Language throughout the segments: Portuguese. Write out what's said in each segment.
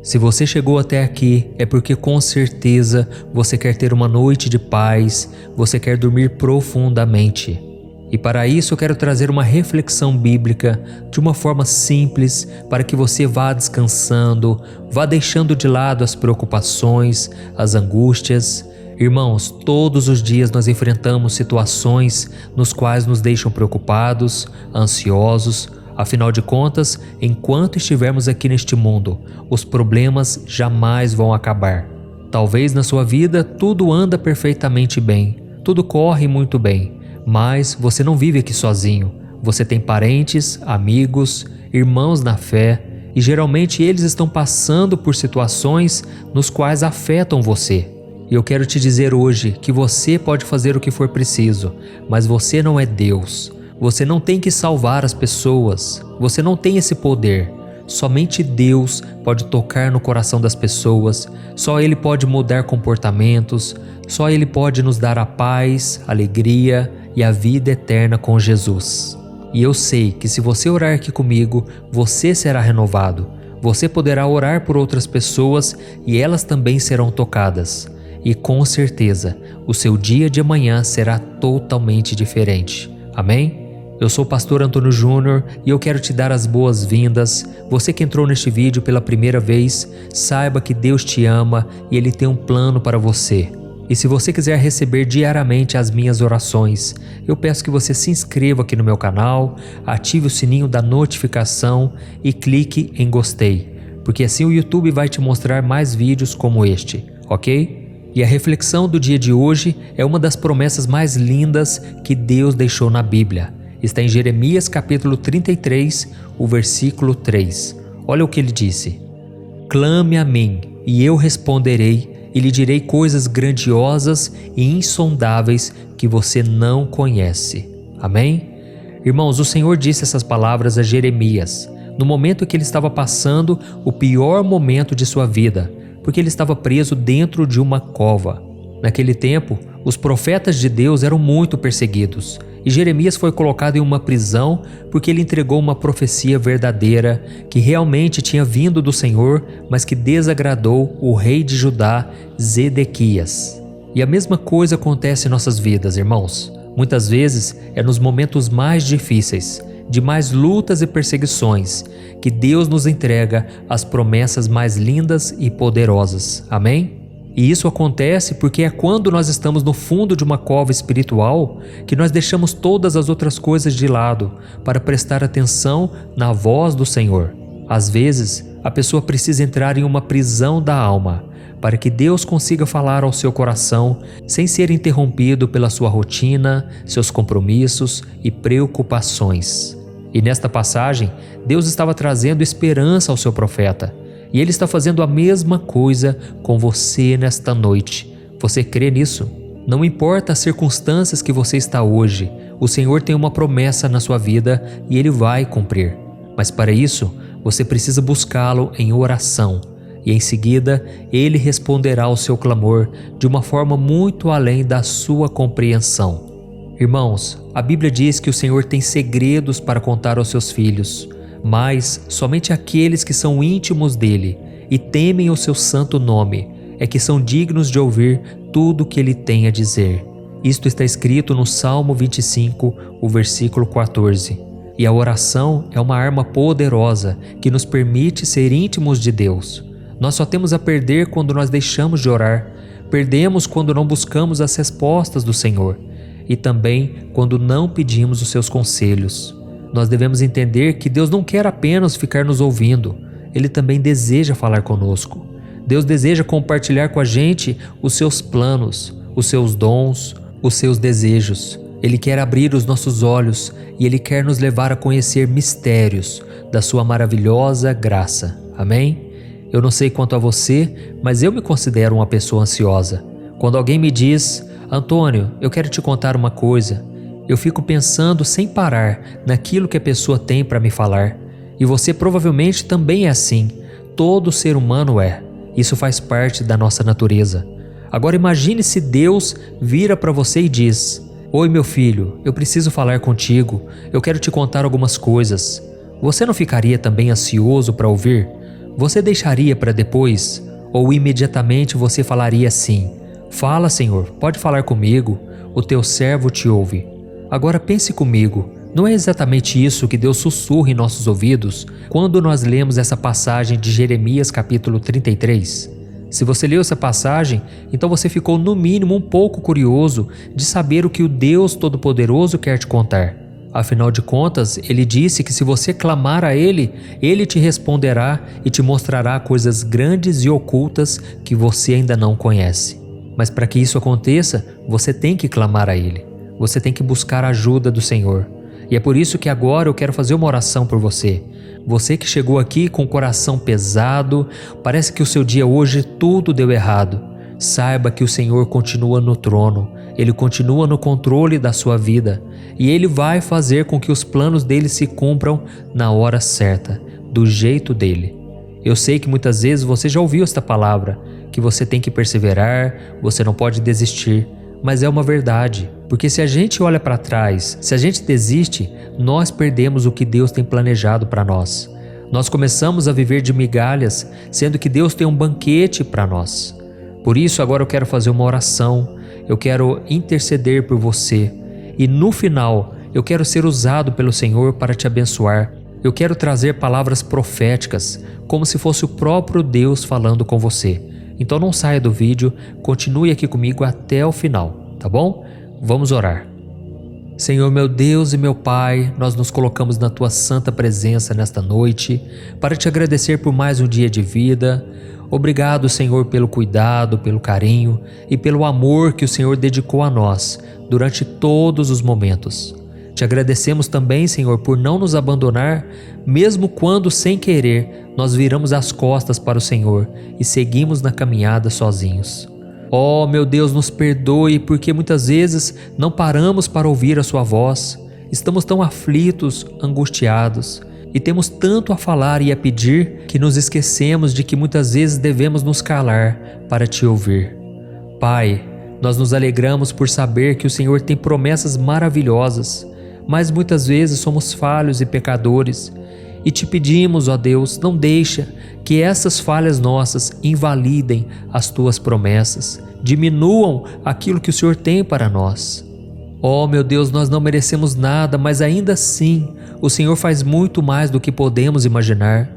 Se você chegou até aqui, é porque com certeza você quer ter uma noite de paz, você quer dormir profundamente. E para isso eu quero trazer uma reflexão bíblica de uma forma simples para que você vá descansando, vá deixando de lado as preocupações, as angústias. Irmãos, todos os dias nós enfrentamos situações nos quais nos deixam preocupados, ansiosos. Afinal de contas, enquanto estivermos aqui neste mundo, os problemas jamais vão acabar. Talvez na sua vida tudo anda perfeitamente bem, tudo corre muito bem, mas você não vive aqui sozinho. Você tem parentes, amigos, irmãos na fé e geralmente eles estão passando por situações nos quais afetam você. E eu quero te dizer hoje que você pode fazer o que for preciso, mas você não é Deus. Você não tem que salvar as pessoas, você não tem esse poder. Somente Deus pode tocar no coração das pessoas, só Ele pode mudar comportamentos, só Ele pode nos dar a paz, a alegria e a vida eterna com Jesus. E eu sei que se você orar aqui comigo, você será renovado. Você poderá orar por outras pessoas e elas também serão tocadas. E com certeza, o seu dia de amanhã será totalmente diferente. Amém? Eu sou o pastor Antônio Júnior e eu quero te dar as boas-vindas. Você que entrou neste vídeo pela primeira vez, saiba que Deus te ama e Ele tem um plano para você. E se você quiser receber diariamente as minhas orações, eu peço que você se inscreva aqui no meu canal, ative o sininho da notificação e clique em gostei, porque assim o YouTube vai te mostrar mais vídeos como este, ok? E a reflexão do dia de hoje é uma das promessas mais lindas que Deus deixou na Bíblia. Está em Jeremias capítulo 33, o versículo 3. Olha o que ele disse: Clame a mim, e eu responderei, e lhe direi coisas grandiosas e insondáveis que você não conhece. Amém? Irmãos, o Senhor disse essas palavras a Jeremias, no momento em que ele estava passando o pior momento de sua vida, porque ele estava preso dentro de uma cova. Naquele tempo, os profetas de Deus eram muito perseguidos, e Jeremias foi colocado em uma prisão porque ele entregou uma profecia verdadeira que realmente tinha vindo do Senhor, mas que desagradou o rei de Judá, Zedequias. E a mesma coisa acontece em nossas vidas, irmãos. Muitas vezes é nos momentos mais difíceis, de mais lutas e perseguições, que Deus nos entrega as promessas mais lindas e poderosas. Amém? E isso acontece porque é quando nós estamos no fundo de uma cova espiritual que nós deixamos todas as outras coisas de lado para prestar atenção na voz do Senhor. Às vezes, a pessoa precisa entrar em uma prisão da alma para que Deus consiga falar ao seu coração sem ser interrompido pela sua rotina, seus compromissos e preocupações. E nesta passagem, Deus estava trazendo esperança ao seu profeta. E Ele está fazendo a mesma coisa com você nesta noite. Você crê nisso? Não importa as circunstâncias que você está hoje, o Senhor tem uma promessa na sua vida e Ele vai cumprir. Mas para isso, você precisa buscá-lo em oração. E em seguida, Ele responderá ao seu clamor de uma forma muito além da sua compreensão. Irmãos, a Bíblia diz que o Senhor tem segredos para contar aos seus filhos, mas somente aqueles que são íntimos dele e temem o seu santo nome é que são dignos de ouvir tudo o que ele tem a dizer. Isto está escrito no Salmo 25, o versículo 14. E a oração é uma arma poderosa que nos permite ser íntimos de Deus. Nós só temos a perder quando nós deixamos de orar, perdemos quando não buscamos as respostas do Senhor e também quando não pedimos os seus conselhos. Nós devemos entender que Deus não quer apenas ficar nos ouvindo, Ele também deseja falar conosco. Deus deseja compartilhar com a gente os seus planos, os seus dons, os seus desejos. Ele quer abrir os nossos olhos e Ele quer nos levar a conhecer mistérios da sua maravilhosa graça. Amém? Eu não sei quanto a você, mas eu me considero uma pessoa ansiosa. Quando alguém me diz: Antônio, eu quero te contar uma coisa, eu fico pensando sem parar naquilo que a pessoa tem para me falar. E você provavelmente também é assim. Todo ser humano é. Isso faz parte da nossa natureza. Agora imagine se Deus vira para você e diz: Oi meu filho, eu preciso falar contigo, eu quero te contar algumas coisas. Você não ficaria também ansioso para ouvir? Você deixaria para depois? Ou imediatamente você falaria assim: Fala, Senhor, pode falar comigo, o teu servo te ouve. Agora pense comigo, não é exatamente isso que Deus sussurra em nossos ouvidos quando nós lemos essa passagem de Jeremias capítulo 33? Se você leu essa passagem, então você ficou no mínimo um pouco curioso de saber o que o Deus Todo-Poderoso quer te contar. Afinal de contas, Ele disse que se você clamar a Ele, Ele te responderá e te mostrará coisas grandes e ocultas que você ainda não conhece. Mas para que isso aconteça, você tem que clamar a Ele. Você tem que buscar a ajuda do Senhor. E é por isso que agora eu quero fazer uma oração por você. Você que chegou aqui com o coração pesado, parece que o seu dia hoje tudo deu errado. Saiba que o Senhor continua no trono, Ele continua no controle da sua vida e Ele vai fazer com que os planos dele se cumpram na hora certa, do jeito dele. Eu sei que muitas vezes você já ouviu esta palavra, que você tem que perseverar, você não pode desistir, mas é uma verdade, porque se a gente olha para trás, se a gente desiste, nós perdemos o que Deus tem planejado para nós. Nós começamos a viver de migalhas, sendo que Deus tem um banquete para nós. Por isso agora eu quero fazer uma oração, eu quero interceder por você e no final eu quero ser usado pelo Senhor para te abençoar. Eu quero trazer palavras proféticas, como se fosse o próprio Deus falando com você. Então não saia do vídeo, continue aqui comigo até o final, tá bom? Vamos orar. Senhor meu Deus e meu Pai, nós nos colocamos na Tua santa presença nesta noite para te agradecer por mais um dia de vida. Obrigado, Senhor, pelo cuidado, pelo carinho e pelo amor que o Senhor dedicou a nós durante todos os momentos. Te agradecemos também, Senhor, por não nos abandonar, mesmo quando, sem querer, nós viramos as costas para o Senhor e seguimos na caminhada sozinhos. Oh, meu Deus, nos perdoe, porque muitas vezes não paramos para ouvir a Sua voz. Estamos tão aflitos, angustiados, e temos tanto a falar e a pedir que nos esquecemos de que muitas vezes devemos nos calar para Te ouvir. Pai, nós nos alegramos por saber que o Senhor tem promessas maravilhosas, mas muitas vezes somos falhos e pecadores, e Te pedimos, ó Deus, não deixa que essas falhas nossas invalidem as Tuas promessas, diminuam aquilo que o Senhor tem para nós. Ó meu Deus, nós não merecemos nada, mas ainda assim o Senhor faz muito mais do que podemos imaginar.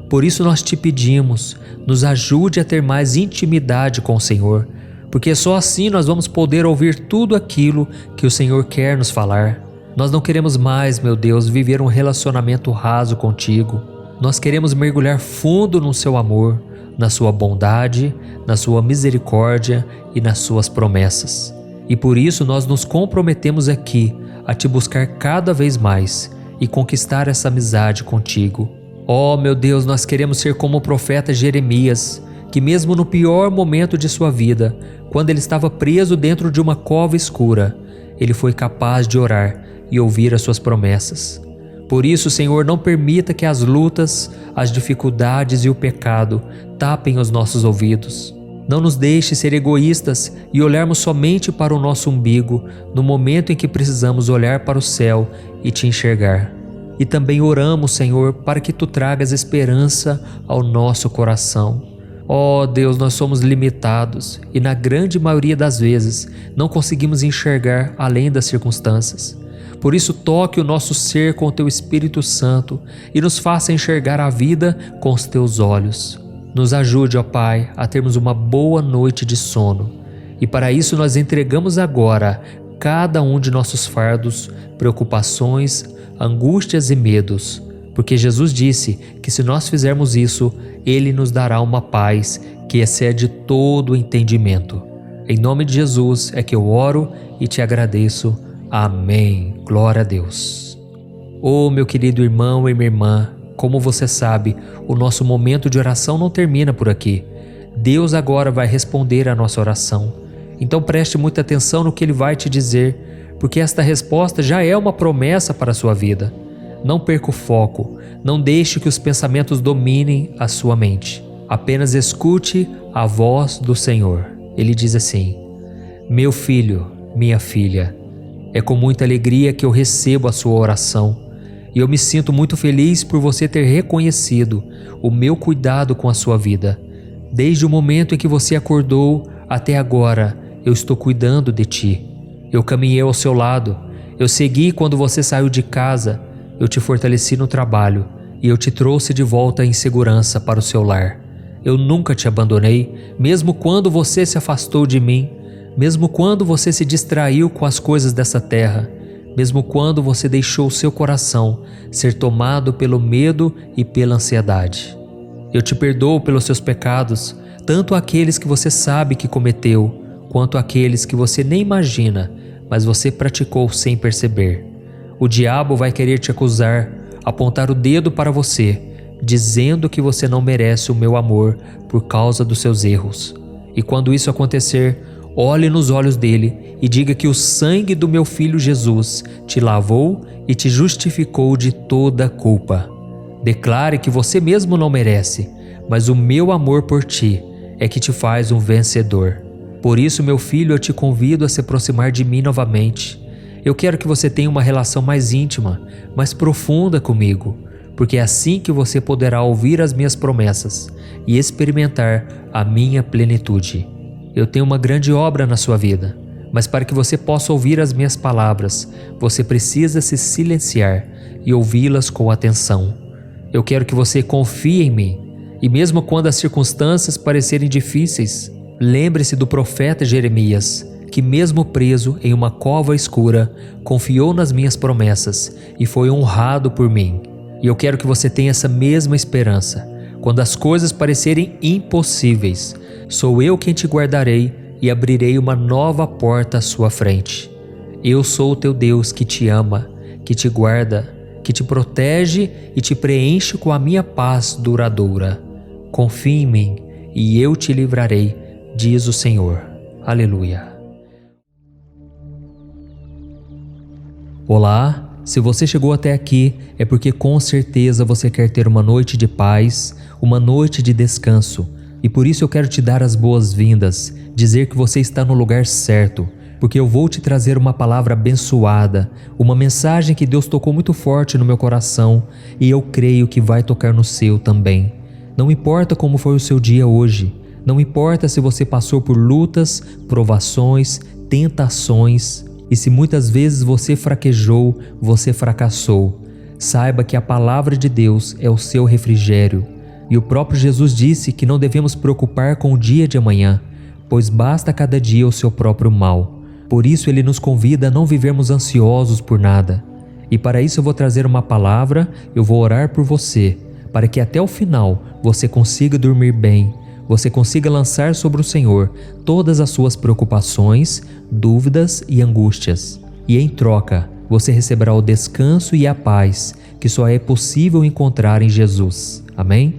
Por isso nós Te pedimos, nos ajude a ter mais intimidade com o Senhor, porque só assim nós vamos poder ouvir tudo aquilo que o Senhor quer nos falar. Nós não queremos mais, meu Deus, viver um relacionamento raso contigo. Nós queremos mergulhar fundo no Seu amor, na Sua bondade, na Sua misericórdia e nas Suas promessas. E por isso nós nos comprometemos aqui a Te buscar cada vez mais e conquistar essa amizade contigo. Oh, meu Deus, nós queremos ser como o profeta Jeremias, que mesmo no pior momento de sua vida, quando ele estava preso dentro de uma cova escura, ele foi capaz de orar e ouvir as Suas promessas. Por isso, Senhor, não permita que as lutas, as dificuldades e o pecado tapem os nossos ouvidos. Não nos deixe ser egoístas e olharmos somente para o nosso umbigo no momento em que precisamos olhar para o céu e Te enxergar. E também oramos, Senhor, para que Tu tragas esperança ao nosso coração. Ó Deus, nós somos limitados e na grande maioria das vezes não conseguimos enxergar além das circunstâncias. Por isso toque o nosso ser com o Teu Espírito Santo e nos faça enxergar a vida com os Teus olhos. Nos ajude, ó Pai, a termos uma boa noite de sono. E para isso nós entregamos agora cada um de nossos fardos, preocupações, angústias e medos. Porque Jesus disse que se nós fizermos isso, Ele nos dará uma paz que excede todo o entendimento. Em nome de Jesus é que eu oro e Te agradeço. Amém. Glória a Deus. Oh, meu querido irmão e minha irmã, como você sabe, o nosso momento de oração não termina por aqui. Deus agora vai responder a nossa oração. Então preste muita atenção no que Ele vai te dizer, porque esta resposta já é uma promessa para a sua vida. Não perca o foco, não deixe que os pensamentos dominem a sua mente. Apenas escute a voz do Senhor. Ele diz assim: meu filho, minha filha, é com muita alegria que eu recebo a sua oração. E eu me sinto muito feliz por você ter reconhecido o meu cuidado com a sua vida. Desde o momento em que você acordou até agora, eu estou cuidando de ti. Eu caminhei ao seu lado, eu segui quando você saiu de casa, eu te fortaleci no trabalho e eu te trouxe de volta em segurança para o seu lar. Eu nunca te abandonei, mesmo quando você se afastou de mim, mesmo quando você se distraiu com as coisas dessa terra, mesmo quando você deixou o seu coração ser tomado pelo medo e pela ansiedade. Eu te perdoo pelos seus pecados, tanto aqueles que você sabe que cometeu, quanto aqueles que você nem imagina, mas você praticou sem perceber. O diabo vai querer te acusar, apontar o dedo para você, dizendo que você não merece o meu amor por causa dos seus erros. E quando isso acontecer, olhe nos olhos dele e diga que o sangue do meu filho Jesus te lavou e te justificou de toda culpa. Declare que você mesmo não merece, mas o meu amor por ti é que te faz um vencedor. Por isso, meu filho, eu te convido a se aproximar de mim novamente. Eu quero que você tenha uma relação mais íntima, mais profunda comigo, porque é assim que você poderá ouvir as minhas promessas e experimentar a minha plenitude. Eu tenho uma grande obra na sua vida, mas para que você possa ouvir as minhas palavras, você precisa se silenciar e ouvi-las com atenção. Eu quero que você confie em mim, e mesmo quando as circunstâncias parecerem difíceis, lembre-se do profeta Jeremias, que mesmo preso em uma cova escura, confiou nas minhas promessas e foi honrado por mim. E eu quero que você tenha essa mesma esperança. Quando as coisas parecerem impossíveis, sou eu quem te guardarei e abrirei uma nova porta à sua frente. Eu sou o teu Deus que te ama, que te guarda, que te protege e te preenche com a minha paz duradoura. Confie em mim e eu te livrarei, diz o Senhor. Aleluia. Olá, se você chegou até aqui é porque com certeza você quer ter uma noite de paz, uma noite de descanso. E por isso eu quero te dar as boas-vindas, dizer que você está no lugar certo, porque eu vou te trazer uma palavra abençoada, uma mensagem que Deus tocou muito forte no meu coração e eu creio que vai tocar no seu também. Não importa como foi o seu dia hoje, não importa se você passou por lutas, provações, tentações e se muitas vezes você fraquejou, você fracassou. Saiba que a palavra de Deus é o seu refrigério. E o próprio Jesus disse que não devemos preocupar com o dia de amanhã, pois basta cada dia o seu próprio mal. Por isso ele nos convida a não vivermos ansiosos por nada. E para isso eu vou trazer uma palavra, eu vou orar por você, para que até o final você consiga dormir bem, você consiga lançar sobre o Senhor todas as suas preocupações, dúvidas e angústias. E em troca, você receberá o descanso e a paz que só é possível encontrar em Jesus. Amém?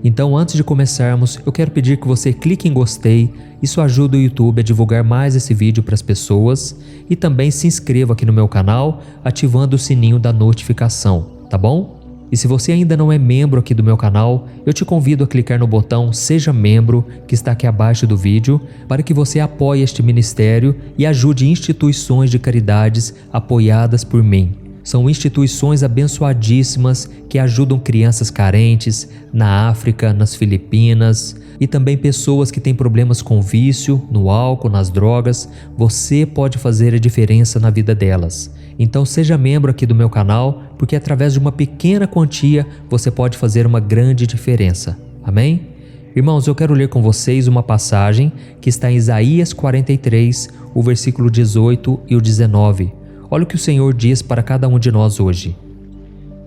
Então, antes de começarmos, eu quero pedir que você clique em gostei, isso ajuda o YouTube a divulgar mais esse vídeo para as pessoas, e também se inscreva aqui no meu canal, ativando o sininho da notificação, tá bom? E se você ainda não é membro aqui do meu canal, eu te convido a clicar no botão Seja Membro, que está aqui abaixo do vídeo, para que você apoie este ministério e ajude instituições de caridades apoiadas por mim. São instituições abençoadíssimas que ajudam crianças carentes na África, nas Filipinas e também pessoas que têm problemas com vício, no álcool, nas drogas. Você pode fazer a diferença na vida delas. Então seja membro aqui do meu canal, porque através de uma pequena quantia você pode fazer uma grande diferença. Amém? Irmãos, eu quero ler com vocês uma passagem que está em Isaías 43, o versículo 18 e o 19. Olha o que o Senhor diz para cada um de nós hoje.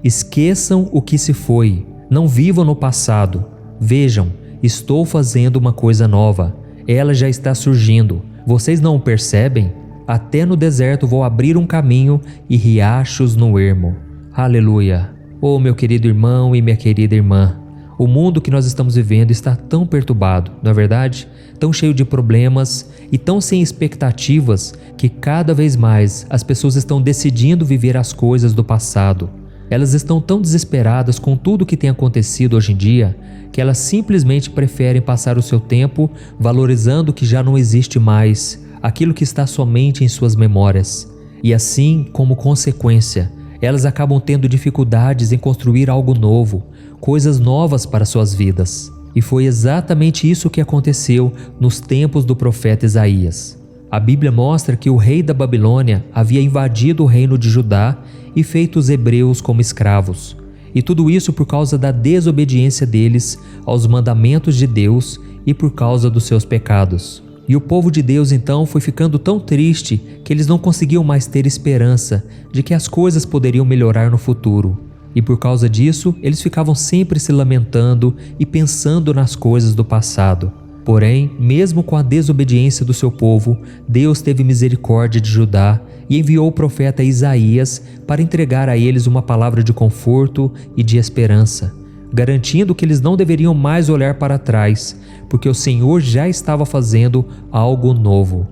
Esqueçam o que se foi, não vivam no passado. Vejam, estou fazendo uma coisa nova. Ela já está surgindo. Vocês não o percebem? Até no deserto vou abrir um caminho e riachos no ermo. Aleluia! Oh, meu querido irmão e minha querida irmã, o mundo que nós estamos vivendo está tão perturbado, não é verdade? Tão cheio de problemas e tão sem expectativas que cada vez mais as pessoas estão decidindo viver as coisas do passado. Elas estão tão desesperadas com tudo o que tem acontecido hoje em dia que elas simplesmente preferem passar o seu tempo valorizando o que já não existe mais, aquilo que está somente em suas memórias. E assim, como consequência, elas acabam tendo dificuldades em construir algo novo, coisas novas para suas vidas. E foi exatamente isso que aconteceu nos tempos do profeta Isaías. A Bíblia mostra que o rei da Babilônia havia invadido o reino de Judá e feito os hebreus como escravos. E tudo isso por causa da desobediência deles aos mandamentos de Deus e por causa dos seus pecados. E o povo de Deus então foi ficando tão triste que eles não conseguiam mais ter esperança de que as coisas poderiam melhorar no futuro. E por causa disso, eles ficavam sempre se lamentando e pensando nas coisas do passado. Porém, mesmo com a desobediência do seu povo, Deus teve misericórdia de Judá e enviou o profeta Isaías para entregar a eles uma palavra de conforto e de esperança, garantindo que eles não deveriam mais olhar para trás, porque o Senhor já estava fazendo algo novo.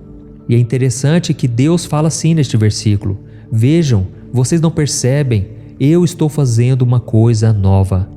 E é interessante que Deus fala assim neste versículo: vejam, vocês não percebem, eu estou fazendo uma coisa nova.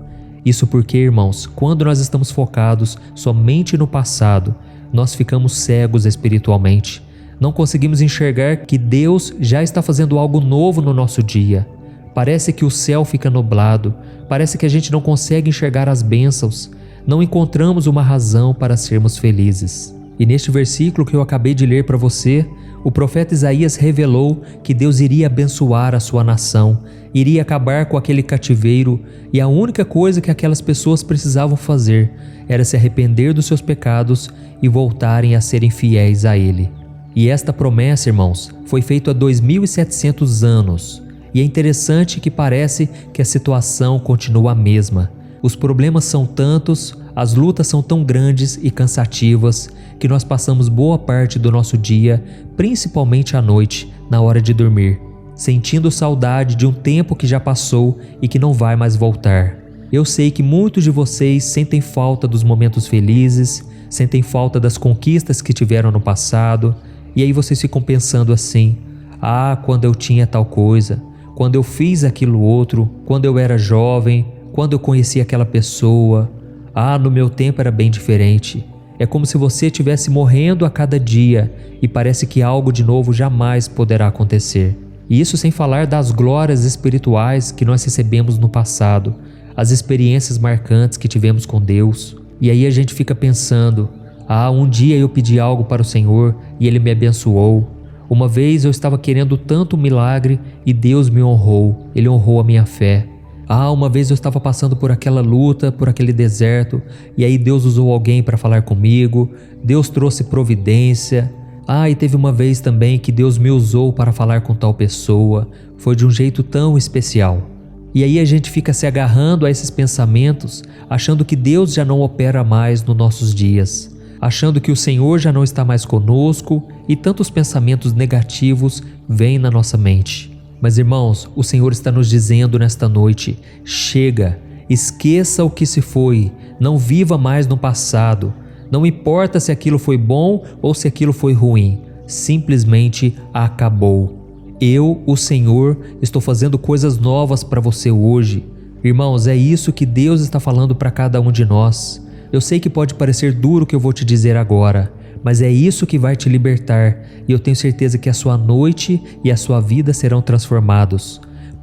Isso porque, irmãos, quando nós estamos focados somente no passado, nós ficamos cegos espiritualmente. Não conseguimos enxergar que Deus já está fazendo algo novo no nosso dia. Parece que o céu fica nublado, parece que a gente não consegue enxergar as bênçãos, não encontramos uma razão para sermos felizes. E neste versículo que eu acabei de ler para você, o profeta Isaías revelou que Deus iria abençoar a sua nação, iria acabar com aquele cativeiro, e a única coisa que aquelas pessoas precisavam fazer era se arrepender dos seus pecados e voltarem a serem fiéis a Ele. E esta promessa, irmãos, foi feita há 2700 anos. E é interessante que parece que a situação continua a mesma. Os problemas são tantos, as lutas são tão grandes e cansativas, que nós passamos boa parte do nosso dia, principalmente à noite, na hora de dormir, sentindo saudade de um tempo que já passou e que não vai mais voltar. Eu sei que muitos de vocês sentem falta dos momentos felizes, sentem falta das conquistas que tiveram no passado, e aí vocês ficam pensando assim: ah, quando eu tinha tal coisa, quando eu fiz aquilo outro, quando eu era jovem, quando eu conheci aquela pessoa, ah, no meu tempo era bem diferente. É como se você estivesse morrendo a cada dia e parece que algo de novo jamais poderá acontecer. E isso sem falar das glórias espirituais que nós recebemos no passado, as experiências marcantes que tivemos com Deus. E aí a gente fica pensando: ah, um dia eu pedi algo para o Senhor e Ele me abençoou. Uma vez eu estava querendo tanto um milagre e Deus me honrou, Ele honrou a minha fé. Ah, uma vez eu estava passando por aquela luta, por aquele deserto, e aí Deus usou alguém para falar comigo, Deus trouxe providência. Ah, e teve uma vez também que Deus me usou para falar com tal pessoa, foi de um jeito tão especial. E aí a gente fica se agarrando a esses pensamentos, achando que Deus já não opera mais nos nossos dias, achando que o Senhor já não está mais conosco, e tantos pensamentos negativos vêm na nossa mente. Mas irmãos, o Senhor está nos dizendo nesta noite: chega, esqueça o que se foi, não viva mais no passado, não importa se aquilo foi bom ou se aquilo foi ruim, simplesmente acabou. Eu, o Senhor, estou fazendo coisas novas para você hoje. Irmãos, é isso que Deus está falando para cada um de nós. Eu sei que pode parecer duro o que eu vou te dizer agora, mas é isso que vai te libertar, e eu tenho certeza que a sua noite e a sua vida serão transformados.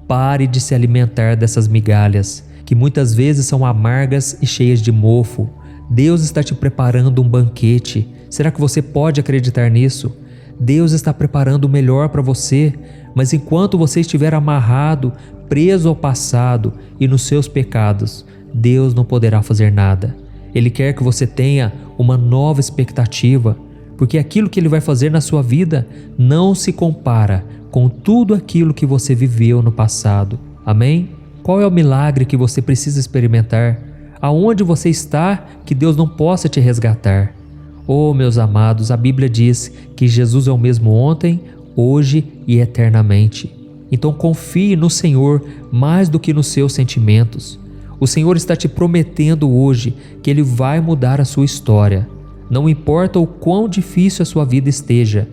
Pare de se alimentar dessas migalhas, que muitas vezes são amargas e cheias de mofo. Deus está te preparando um banquete. Será que você pode acreditar nisso? Deus está preparando o melhor para você, mas enquanto você estiver amarrado, preso ao passado e nos seus pecados, Deus não poderá fazer nada. Ele quer que você tenha uma nova expectativa, porque aquilo que Ele vai fazer na sua vida não se compara com tudo aquilo que você viveu no passado. Amém? Qual é o milagre que você precisa experimentar? Aonde você está que Deus não possa te resgatar? Oh, meus amados, a Bíblia diz que Jesus é o mesmo ontem, hoje e eternamente. Então confie no Senhor mais do que nos seus sentimentos. O Senhor está te prometendo hoje que Ele vai mudar a sua história. Não importa o quão difícil a sua vida esteja,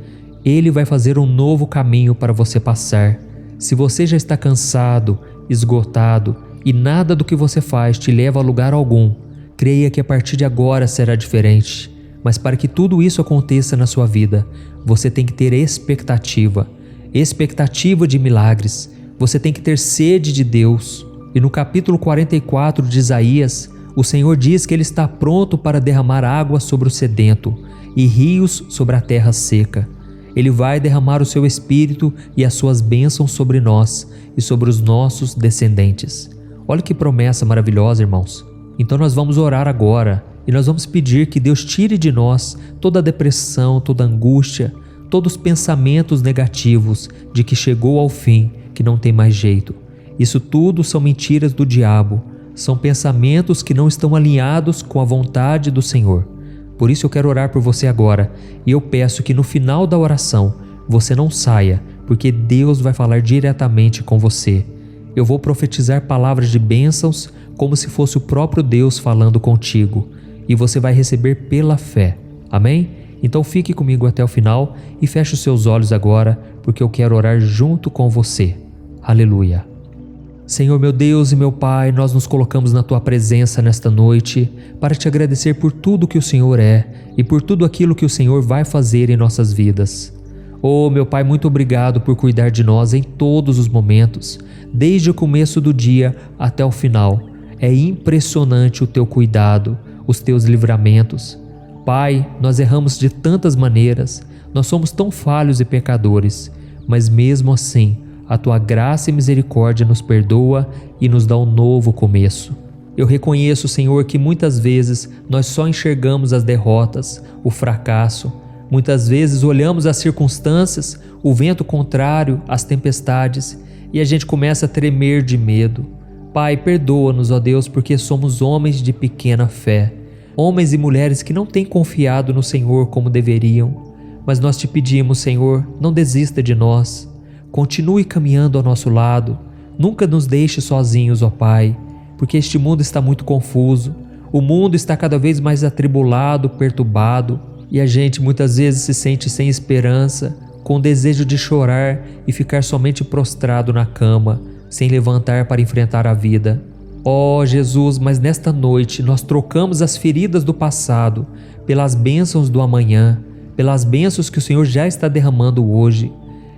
Ele vai fazer um novo caminho para você passar. Se você já está cansado, esgotado e nada do que você faz te leva a lugar algum, creia que a partir de agora será diferente. Mas para que tudo isso aconteça na sua vida, você tem que ter expectativa de milagres. Você tem que ter sede de Deus. E no capítulo 44 de Isaías, o Senhor diz que Ele está pronto para derramar água sobre o sedento e rios sobre a terra seca. Ele vai derramar o seu Espírito e as suas bênçãos sobre nós e sobre os nossos descendentes. Olha que promessa maravilhosa, irmãos. Então nós vamos orar agora e nós vamos pedir que Deus tire de nós toda a depressão, toda a angústia, todos os pensamentos negativos de que chegou ao fim, que não tem mais jeito. Isso tudo são mentiras do diabo, são pensamentos que não estão alinhados com a vontade do Senhor. Por isso eu quero orar por você agora e eu peço que no final da oração você não saia, porque Deus vai falar diretamente com você. Eu vou profetizar palavras de bênçãos como se fosse o próprio Deus falando contigo e você vai receber pela fé. Amém? Então fique comigo até o final e feche os seus olhos agora, porque eu quero orar junto com você. Aleluia. Senhor meu Deus e meu Pai, nós nos colocamos na Tua presença nesta noite para Te agradecer por tudo que o Senhor é e por tudo aquilo que o Senhor vai fazer em nossas vidas. Oh, meu Pai, muito obrigado por cuidar de nós em todos os momentos, desde o começo do dia até o final. É impressionante o Teu cuidado, os Teus livramentos. Pai, nós erramos de tantas maneiras, nós somos tão falhos e pecadores, mas mesmo assim, a Tua graça e misericórdia nos perdoa e nos dá um novo começo. Eu reconheço, Senhor, que muitas vezes nós só enxergamos as derrotas, o fracasso. Muitas vezes olhamos as circunstâncias, o vento contrário, as tempestades, e a gente começa a tremer de medo. Pai, perdoa-nos, ó Deus, porque somos homens de pequena fé. Homens e mulheres que não têm confiado no Senhor como deveriam. Mas nós Te pedimos, Senhor, não desista de nós. Continue caminhando ao nosso lado, nunca nos deixe sozinhos, ó Pai, porque este mundo está muito confuso, o mundo está cada vez mais atribulado, perturbado, e a gente muitas vezes se sente sem esperança, com desejo de chorar e ficar somente prostrado na cama, sem levantar para enfrentar a vida. Ó Jesus, mas nesta noite nós trocamos as feridas do passado pelas bênçãos do amanhã, pelas bênçãos que o Senhor já está derramando hoje.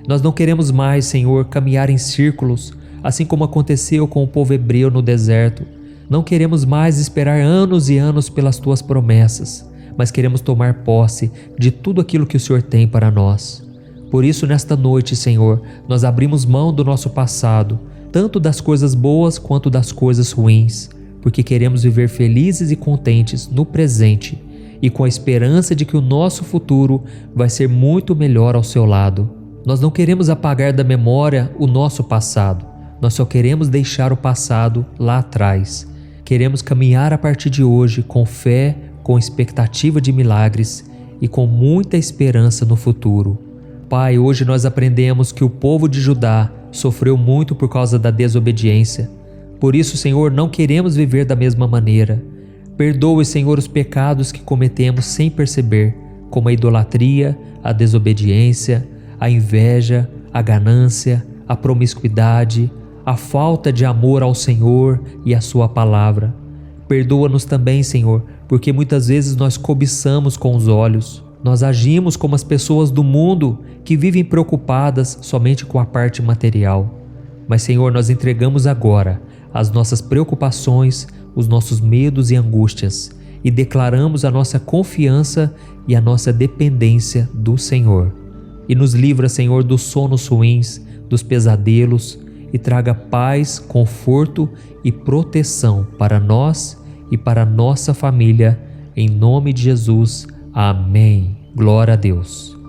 Nós não queremos mais, Senhor, caminhar em círculos, assim como aconteceu com o povo hebreu no deserto. Não queremos mais esperar anos e anos pelas Tuas promessas, mas queremos tomar posse de tudo aquilo que o Senhor tem para nós. Por isso, nesta noite, Senhor, nós abrimos mão do nosso passado, tanto das coisas boas quanto das coisas ruins, porque queremos viver felizes e contentes no presente e com a esperança de que o nosso futuro vai ser muito melhor ao Seu lado. Nós não queremos apagar da memória o nosso passado, nós só queremos deixar o passado lá atrás. Queremos caminhar a partir de hoje com fé, com expectativa de milagres e com muita esperança no futuro. Pai, hoje nós aprendemos que o povo de Judá sofreu muito por causa da desobediência. Por isso, Senhor, não queremos viver da mesma maneira. Perdoe, Senhor, os pecados que cometemos sem perceber, como a idolatria, a desobediência, a inveja, a ganância, a promiscuidade, a falta de amor ao Senhor e à Sua palavra. Perdoa-nos também, Senhor, porque muitas vezes nós cobiçamos com os olhos. Nós agimos como as pessoas do mundo que vivem preocupadas somente com a parte material. Mas, Senhor, nós entregamos agora as nossas preocupações, os nossos medos e angústias e declaramos a nossa confiança e a nossa dependência do Senhor. E nos livra, Senhor, dos sonos ruins, dos pesadelos, e traga paz, conforto e proteção para nós e para a nossa família, em nome de Jesus. Amém. Glória a Deus.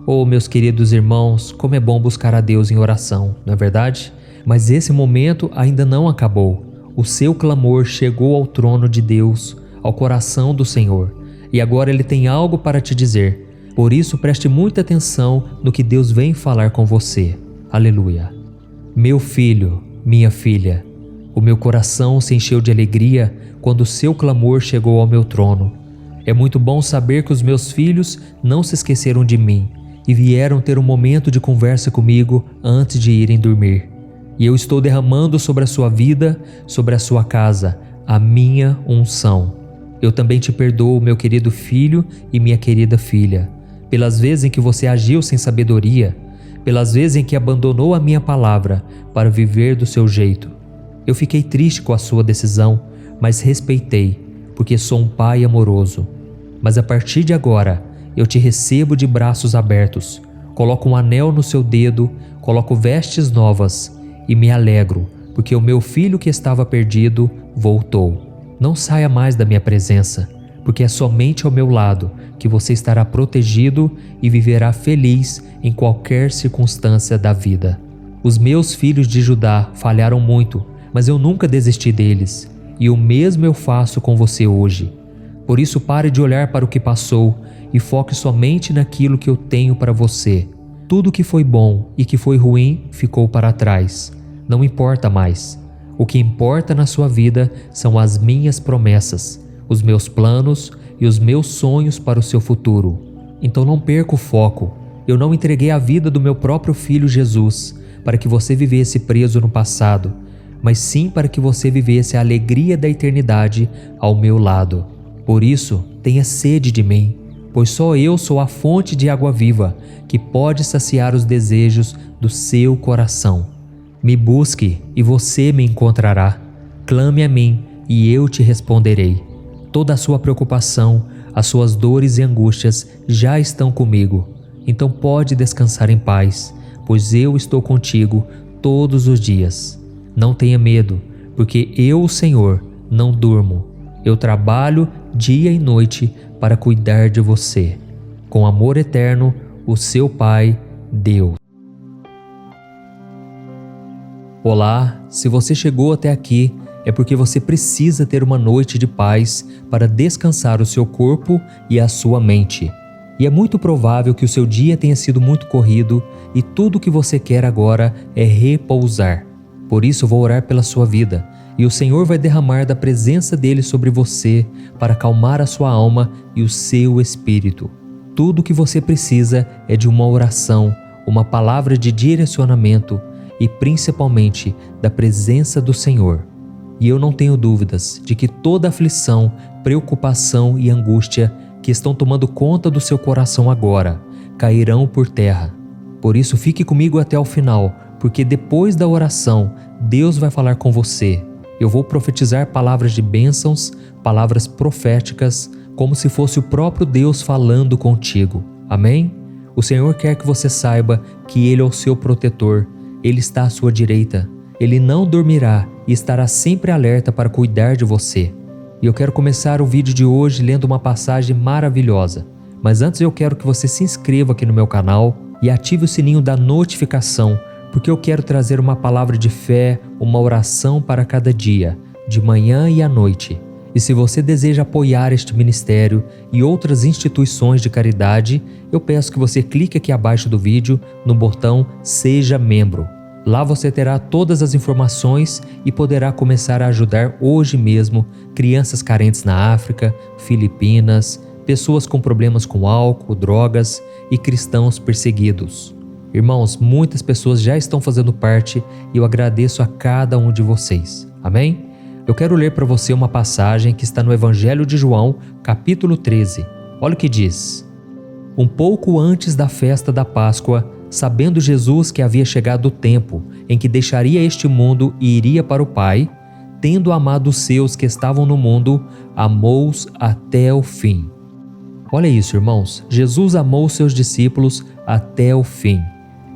Oh, meus queridos irmãos, como é bom buscar a Deus em oração, não é verdade? Mas esse momento ainda não acabou. O seu clamor chegou ao trono de Deus, ao coração do Senhor, e agora Ele tem algo para te dizer. Por isso, preste muita atenção no que Deus vem falar com você. Aleluia. Meu filho, minha filha, o meu coração se encheu de alegria quando o seu clamor chegou ao meu trono. É muito bom saber que os meus filhos não se esqueceram de mim e vieram ter um momento de conversa comigo antes de irem dormir. E eu estou derramando sobre a sua vida, sobre a sua casa, a minha unção. Eu também te perdoo, meu querido filho e minha querida filha, pelas vezes em que você agiu sem sabedoria, pelas vezes em que abandonou a minha palavra para viver do seu jeito. Eu fiquei triste com a sua decisão, mas respeitei, porque sou um pai amoroso. Mas a partir de agora, eu te recebo de braços abertos, coloco um anel no seu dedo, coloco vestes novas e me alegro, porque o meu filho que estava perdido voltou. Não saia mais da minha presença, porque é somente ao meu lado que você estará protegido e viverá feliz em qualquer circunstância da vida. Os meus filhos de Judá falharam muito, mas eu nunca desisti deles, e o mesmo eu faço com você hoje. Por isso pare de olhar para o que passou e foque somente naquilo que eu tenho para você. Tudo que foi bom e que foi ruim ficou para trás. Não importa mais. O que importa na sua vida são as minhas promessas, os meus planos e os meus sonhos para o seu futuro. Então não perca o foco. Eu não entreguei a vida do meu próprio filho Jesus para que você vivesse preso no passado, mas sim para que você vivesse a alegria da eternidade ao meu lado. Por isso, tenha sede de mim, pois só eu sou a fonte de água viva que pode saciar os desejos do seu coração. Me busque e você me encontrará. Clame a mim e eu te responderei. Toda a sua preocupação, as suas dores e angústias já estão comigo. Então pode descansar em paz, pois eu estou contigo todos os dias. Não tenha medo, porque eu, o Senhor, não durmo. Eu trabalho dia e noite para cuidar de você. Com amor eterno, o seu Pai, Deus. Olá, se você chegou até aqui, é porque você precisa ter uma noite de paz para descansar o seu corpo e a sua mente. E é muito provável que o seu dia tenha sido muito corrido e tudo o que você quer agora é repousar. Por isso vou orar pela sua vida, e o Senhor vai derramar da presença dele sobre você para acalmar a sua alma e o seu espírito. Tudo o que você precisa é de uma oração, uma palavra de direcionamento e principalmente da presença do Senhor. E eu não tenho dúvidas de que toda aflição, preocupação e angústia que estão tomando conta do seu coração agora cairão por terra. Por isso fique comigo até o final, porque depois da oração, Deus vai falar com você. Eu vou profetizar palavras de bênçãos, palavras proféticas, como se fosse o próprio Deus falando contigo. Amém? O Senhor quer que você saiba que Ele é o seu protetor. Ele está à sua direita. Ele não dormirá e estará sempre alerta para cuidar de você. E eu quero começar o vídeo de hoje lendo uma passagem maravilhosa. Mas antes eu quero que você se inscreva aqui no meu canal e ative o sininho da notificação, porque eu quero trazer uma palavra de fé, uma oração para cada dia, de manhã e à noite. E se você deseja apoiar este ministério e outras instituições de caridade, eu peço que você clique aqui abaixo do vídeo no botão Seja Membro. Lá você terá todas as informações e poderá começar a ajudar hoje mesmo crianças carentes na África, Filipinas, pessoas com problemas com álcool, drogas e cristãos perseguidos. Irmãos, muitas pessoas já estão fazendo parte e eu agradeço a cada um de vocês. Amém? Eu quero ler para você uma passagem que está no Evangelho de João, capítulo 13. Olha o que diz. Um pouco antes da festa da Páscoa, sabendo Jesus que havia chegado o tempo em que deixaria este mundo e iria para o Pai, tendo amado os seus que estavam no mundo, amou-os até o fim. Olha isso, irmãos. Jesus amou os seus discípulos até o fim.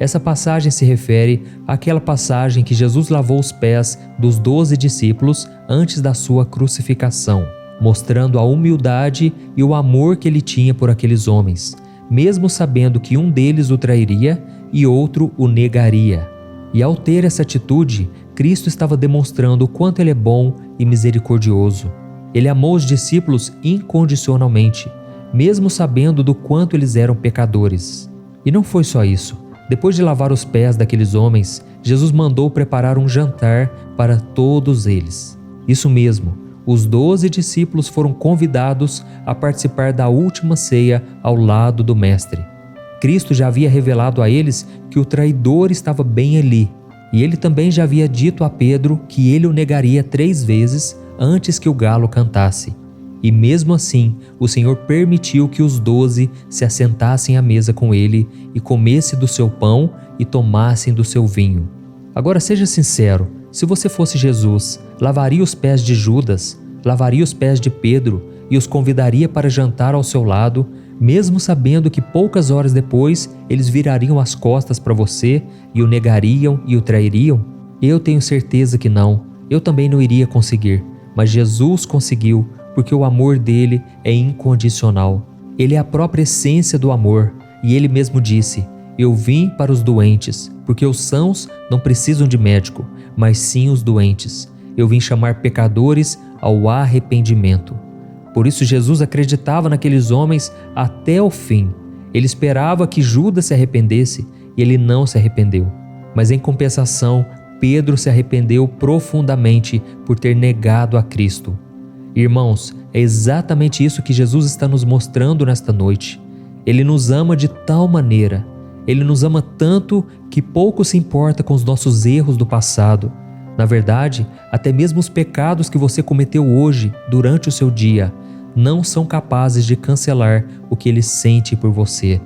Essa passagem se refere àquela passagem que Jesus lavou os pés dos 12 discípulos antes da sua crucificação, mostrando a humildade e o amor que ele tinha por aqueles homens, mesmo sabendo que um deles o trairia e outro o negaria. E ao ter essa atitude, Cristo estava demonstrando o quanto ele é bom e misericordioso. Ele amou os discípulos incondicionalmente, mesmo sabendo do quanto eles eram pecadores. E não foi só isso. Depois de lavar os pés daqueles homens, Jesus mandou preparar um jantar para todos eles. Isso mesmo, os 12 discípulos foram convidados a participar da última ceia ao lado do Mestre. Cristo já havia revelado a eles que o traidor estava bem ali, e ele também já havia dito a Pedro que ele o negaria 3 vezes antes que o galo cantasse. E mesmo assim, o Senhor permitiu que os 12 se assentassem à mesa com ele e comessem do seu pão e tomassem do seu vinho. Agora seja sincero, se você fosse Jesus, lavaria os pés de Judas, lavaria os pés de Pedro e os convidaria para jantar ao seu lado, mesmo sabendo que poucas horas depois eles virariam as costas para você e o negariam e o trairiam? Eu tenho certeza que não, eu também não iria conseguir, mas Jesus conseguiu, porque o amor dele é incondicional. Ele é a própria essência do amor, e ele mesmo disse: eu vim para os doentes, porque os sãos não precisam de médico, mas sim os doentes. Eu vim chamar pecadores ao arrependimento. Por isso Jesus acreditava naqueles homens até o fim. Ele esperava que Judas se arrependesse e ele não se arrependeu. Mas em compensação, Pedro se arrependeu profundamente por ter negado a Cristo. Irmãos, é exatamente isso que Jesus está nos mostrando nesta noite. Ele nos ama de tal maneira, Ele nos ama tanto que pouco se importa com os nossos erros do passado. Na verdade, até mesmo os pecados que você cometeu hoje, durante o seu dia, não são capazes de cancelar o que Ele sente por você.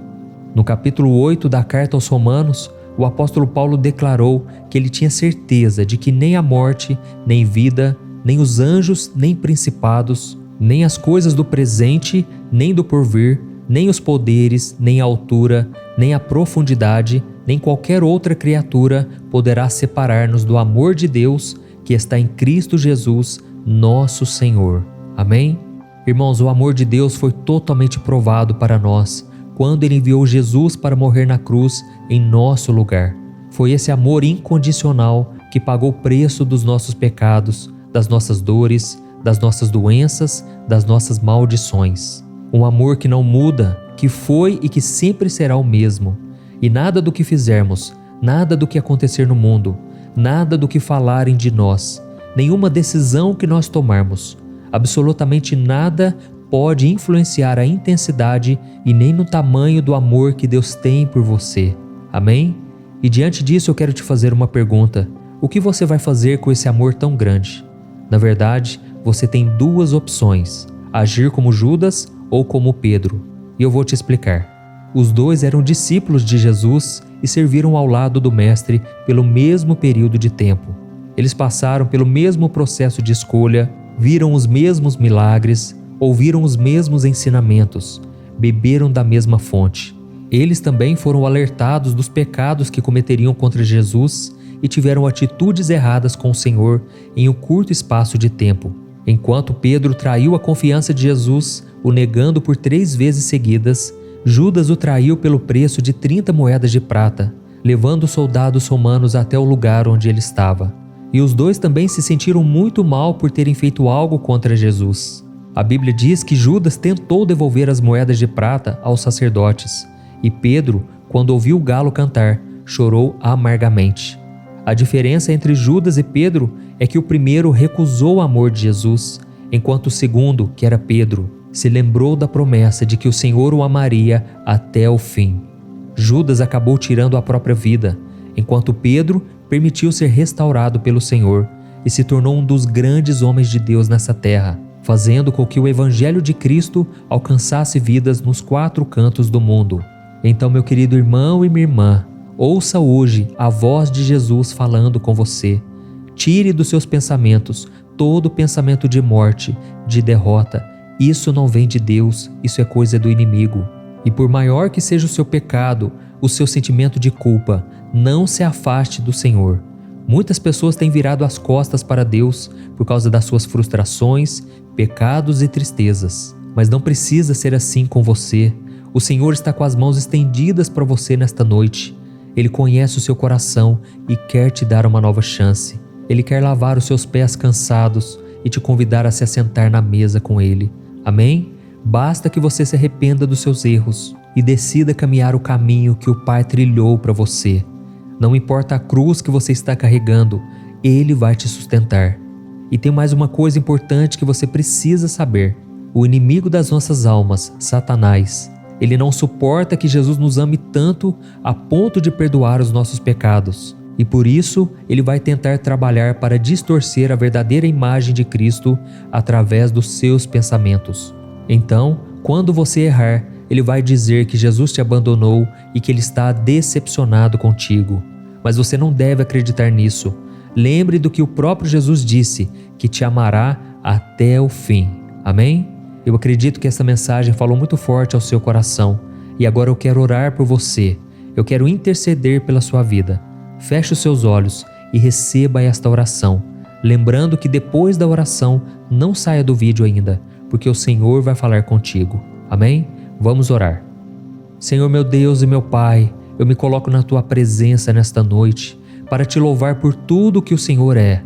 No capítulo 8 da carta aos Romanos, o apóstolo Paulo declarou que ele tinha certeza de que nem a morte, nem vida, nem os anjos, nem principados, nem as coisas do presente, nem do porvir, nem os poderes, nem a altura, nem a profundidade, nem qualquer outra criatura poderá separar-nos do amor de Deus que está em Cristo Jesus, nosso Senhor. Amém? Irmãos, o amor de Deus foi totalmente provado para nós quando Ele enviou Jesus para morrer na cruz em nosso lugar. Foi esse amor incondicional que pagou o preço dos nossos pecados, das nossas dores, das nossas doenças, das nossas maldições. Um amor que não muda, que foi e que sempre será o mesmo. E nada do que fizermos, nada do que acontecer no mundo, nada do que falarem de nós, nenhuma decisão que nós tomarmos, absolutamente nada pode influenciar a intensidade e nem no tamanho do amor que Deus tem por você. Amém? E diante disso eu quero te fazer uma pergunta. O que você vai fazer com esse amor tão grande? Na verdade, você tem duas opções: agir como Judas ou como Pedro. E eu vou te explicar. Os dois eram discípulos de Jesus e serviram ao lado do Mestre pelo mesmo período de tempo. Eles passaram pelo mesmo processo de escolha, viram os mesmos milagres, ouviram os mesmos ensinamentos, beberam da mesma fonte. Eles também foram alertados dos pecados que cometeriam contra Jesus e tiveram atitudes erradas com o Senhor em um curto espaço de tempo. Enquanto Pedro traiu a confiança de Jesus, o negando por 3 vezes seguidas, Judas o traiu pelo preço de 30 moedas de prata, levando os soldados romanos até o lugar onde ele estava. E os dois também se sentiram muito mal por terem feito algo contra Jesus. A Bíblia diz que Judas tentou devolver as moedas de prata aos sacerdotes, e Pedro, quando ouviu o galo cantar, chorou amargamente. A diferença entre Judas e Pedro é que o primeiro recusou o amor de Jesus, enquanto o segundo, que era Pedro, se lembrou da promessa de que o Senhor o amaria até o fim. Judas acabou tirando a própria vida, enquanto Pedro permitiu ser restaurado pelo Senhor e se tornou um dos grandes homens de Deus nessa terra, fazendo com que o Evangelho de Cristo alcançasse vidas nos 4 cantos do mundo. Então, meu querido irmão e minha irmã, ouça hoje a voz de Jesus falando com você. Tire dos seus pensamentos todo pensamento de morte, de derrota. Isso não vem de Deus, isso é coisa do inimigo. E por maior que seja o seu pecado, o seu sentimento de culpa, não se afaste do Senhor. Muitas pessoas têm virado as costas para Deus por causa das suas frustrações, pecados e tristezas. Mas não precisa ser assim com você. O Senhor está com as mãos estendidas para você nesta noite. Ele conhece o seu coração e quer te dar uma nova chance. Ele quer lavar os seus pés cansados e te convidar a se assentar na mesa com Ele. Amém? Basta que você se arrependa dos seus erros e decida caminhar o caminho que o Pai trilhou para você. Não importa a cruz que você está carregando, Ele vai te sustentar. E tem mais uma coisa importante que você precisa saber. O inimigo das nossas almas, Satanás, ele não suporta que Jesus nos ame tanto a ponto de perdoar os nossos pecados. E por isso, ele vai tentar trabalhar para distorcer a verdadeira imagem de Cristo através dos seus pensamentos. Então, quando você errar, ele vai dizer que Jesus te abandonou e que ele está decepcionado contigo. Mas você não deve acreditar nisso. Lembre do que o próprio Jesus disse, que te amará até o fim. Amém? Eu acredito que essa mensagem falou muito forte ao seu coração. E agora eu quero orar por você. Eu quero interceder pela sua vida. Feche os seus olhos e receba esta oração. Lembrando que depois da oração, não saia do vídeo ainda, porque o Senhor vai falar contigo. Amém? Vamos orar. Senhor meu Deus e meu Pai, eu me coloco na Tua presença nesta noite para Te louvar por tudo que o Senhor é.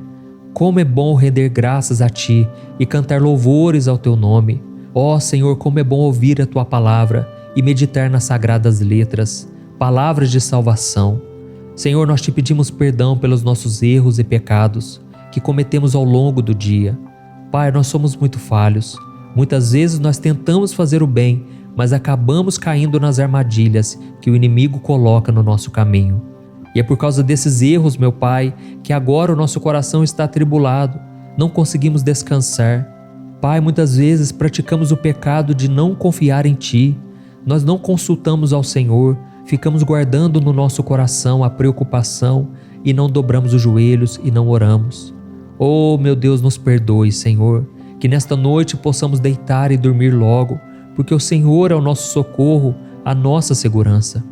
Como é bom render graças a Ti e cantar louvores ao Teu nome. Ó Senhor, como é bom ouvir a Tua palavra e meditar nas sagradas letras, palavras de salvação. Senhor, nós Te pedimos perdão pelos nossos erros e pecados que cometemos ao longo do dia. Pai, nós somos muito falhos. Muitas vezes nós tentamos fazer o bem, mas acabamos caindo nas armadilhas que o inimigo coloca no nosso caminho. E é por causa desses erros, meu Pai, que agora o nosso coração está atribulado, não conseguimos descansar. Pai, muitas vezes praticamos o pecado de não confiar em Ti. Nós não consultamos ao Senhor, ficamos guardando no nosso coração a preocupação e não dobramos os joelhos e não oramos. Oh, meu Deus, nos perdoe, Senhor, que nesta noite possamos deitar e dormir logo, porque o Senhor é o nosso socorro, a nossa segurança.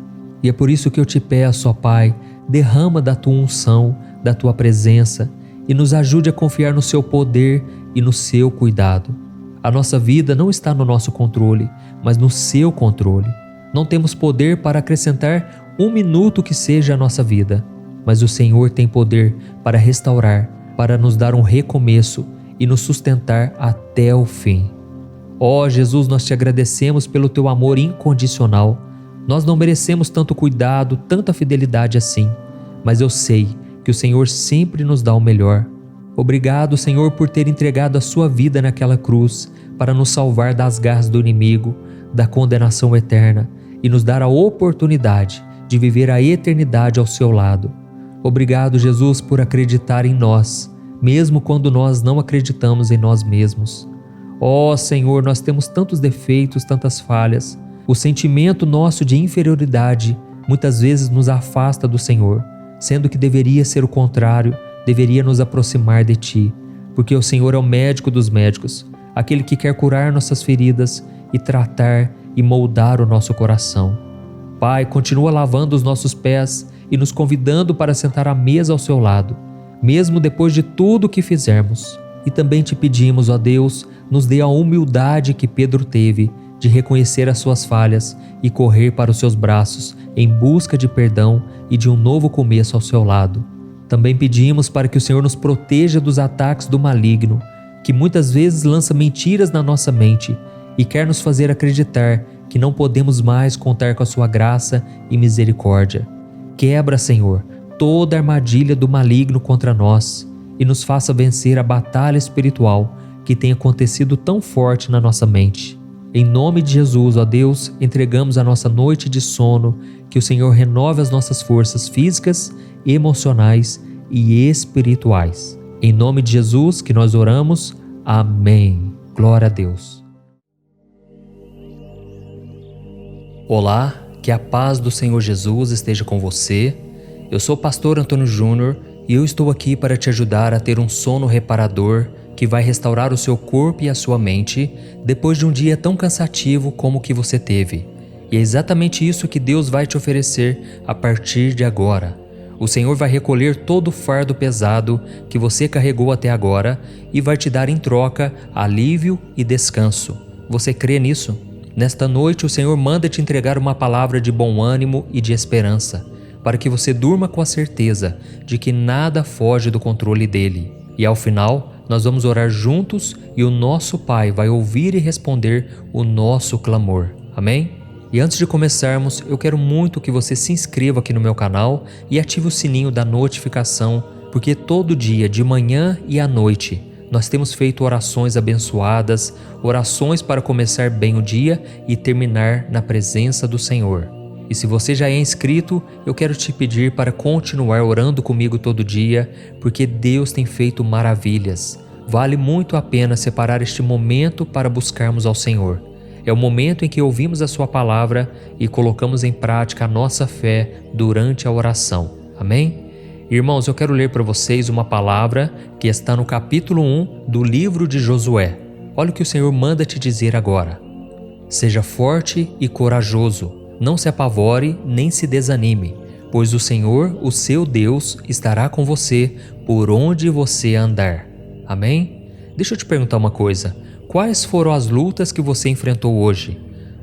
E é por isso que eu te peço, ó Pai, derrama da Tua unção, da Tua presença e nos ajude a confiar no Seu poder e no Seu cuidado. A nossa vida não está no nosso controle, mas no Seu controle. Não temos poder para acrescentar um minuto que seja a nossa vida, mas o Senhor tem poder para restaurar, para nos dar um recomeço e nos sustentar até o fim. Ó Jesus, nós Te agradecemos pelo Teu amor incondicional. Nós não merecemos tanto cuidado, tanta fidelidade assim, mas eu sei que o Senhor sempre nos dá o melhor. Obrigado, Senhor, por ter entregado a Sua vida naquela cruz para nos salvar das garras do inimigo, da condenação eterna e nos dar a oportunidade de viver a eternidade ao Seu lado. Obrigado, Jesus, por acreditar em nós, mesmo quando nós não acreditamos em nós mesmos. Ó Senhor, nós temos tantos defeitos, tantas falhas. O sentimento nosso de inferioridade muitas vezes nos afasta do Senhor, sendo que deveria ser o contrário, deveria nos aproximar de Ti, porque o Senhor é o médico dos médicos, aquele que quer curar nossas feridas e tratar e moldar o nosso coração. Pai, continua lavando os nossos pés e nos convidando para sentar à mesa ao Seu lado, mesmo depois de tudo o que fizermos. E também Te pedimos, ó Deus, nos dê a humildade que Pedro teve de reconhecer as suas falhas e correr para os Seus braços em busca de perdão e de um novo começo ao Seu lado. Também pedimos para que o Senhor nos proteja dos ataques do maligno, que muitas vezes lança mentiras na nossa mente e quer nos fazer acreditar que não podemos mais contar com a Sua graça e misericórdia. Quebra, Senhor, toda a armadilha do maligno contra nós e nos faça vencer a batalha espiritual que tem acontecido tão forte na nossa mente. Em nome de Jesus, ó Deus, entregamos a nossa noite de sono, que o Senhor renove as nossas forças físicas, emocionais e espirituais. Em nome de Jesus que nós oramos. Amém. Glória a Deus. Olá, que a paz do Senhor Jesus esteja com você. Eu sou o pastor Antônio Júnior e eu estou aqui para te ajudar a ter um sono reparador que vai restaurar o seu corpo e a sua mente depois de um dia tão cansativo como o que você teve. E é exatamente isso que Deus vai te oferecer a partir de agora. O Senhor vai recolher todo o fardo pesado que você carregou até agora e vai te dar em troca alívio e descanso. Você crê nisso? Nesta noite o Senhor manda te entregar uma palavra de bom ânimo e de esperança, para que você durma com a certeza de que nada foge do controle dele. E ao final, nós vamos orar juntos e o nosso Pai vai ouvir e responder o nosso clamor. Amém? E antes de começarmos, eu quero muito que você se inscreva aqui no meu canal e ative o sininho da notificação, porque todo dia, de manhã e à noite, nós temos feito orações abençoadas, orações para começar bem o dia e terminar na presença do Senhor. E se você já é inscrito, eu quero te pedir para continuar orando comigo todo dia, porque Deus tem feito maravilhas. Vale muito a pena separar este momento para buscarmos ao Senhor. É o momento em que ouvimos a Sua palavra e colocamos em prática a nossa fé durante a oração. Amém? Irmãos, eu quero ler para vocês uma palavra que está no capítulo 1 do livro de Josué. Olha o que o Senhor manda te dizer agora. Seja forte e corajoso, não se apavore nem se desanime, pois o Senhor, o seu Deus, estará com você por onde você andar. Amém? Deixa eu te perguntar uma coisa. Quais foram as lutas que você enfrentou hoje?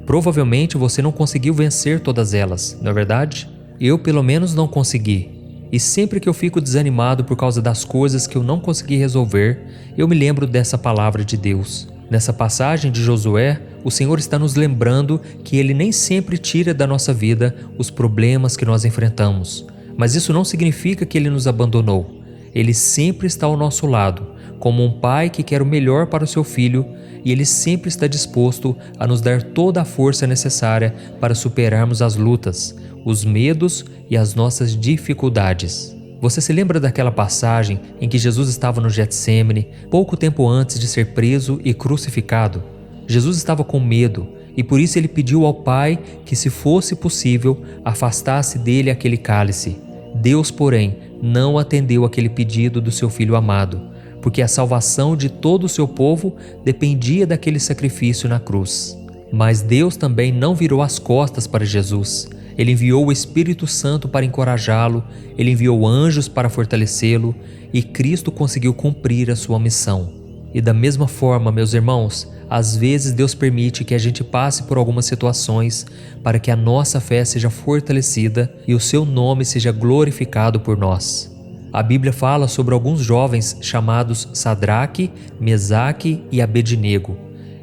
Provavelmente você não conseguiu vencer todas elas, não é verdade? Eu pelo menos não consegui. E sempre que eu fico desanimado por causa das coisas que eu não consegui resolver, eu me lembro dessa palavra de Deus. Nessa passagem de Josué, o Senhor está nos lembrando que Ele nem sempre tira da nossa vida os problemas que nós enfrentamos. Mas isso não significa que Ele nos abandonou. Ele sempre está ao nosso lado, como um pai que quer o melhor para o seu filho, e Ele sempre está disposto a nos dar toda a força necessária para superarmos as lutas, os medos e as nossas dificuldades. Você se lembra daquela passagem em que Jesus estava no Getsêmani, pouco tempo antes de ser preso e crucificado? Jesus estava com medo e por isso ele pediu ao Pai que, se fosse possível, afastasse dele aquele cálice. Deus, porém, não atendeu aquele pedido do seu Filho amado, porque a salvação de todo o seu povo dependia daquele sacrifício na cruz. Mas Deus também não virou as costas para Jesus. Ele enviou o Espírito Santo para encorajá-lo, Ele enviou anjos para fortalecê-lo e Cristo conseguiu cumprir a sua missão. E da mesma forma, meus irmãos, às vezes Deus permite que a gente passe por algumas situações para que a nossa fé seja fortalecida e o seu nome seja glorificado por nós. A Bíblia fala sobre alguns jovens chamados Sadraque, Mesaque e Abednego.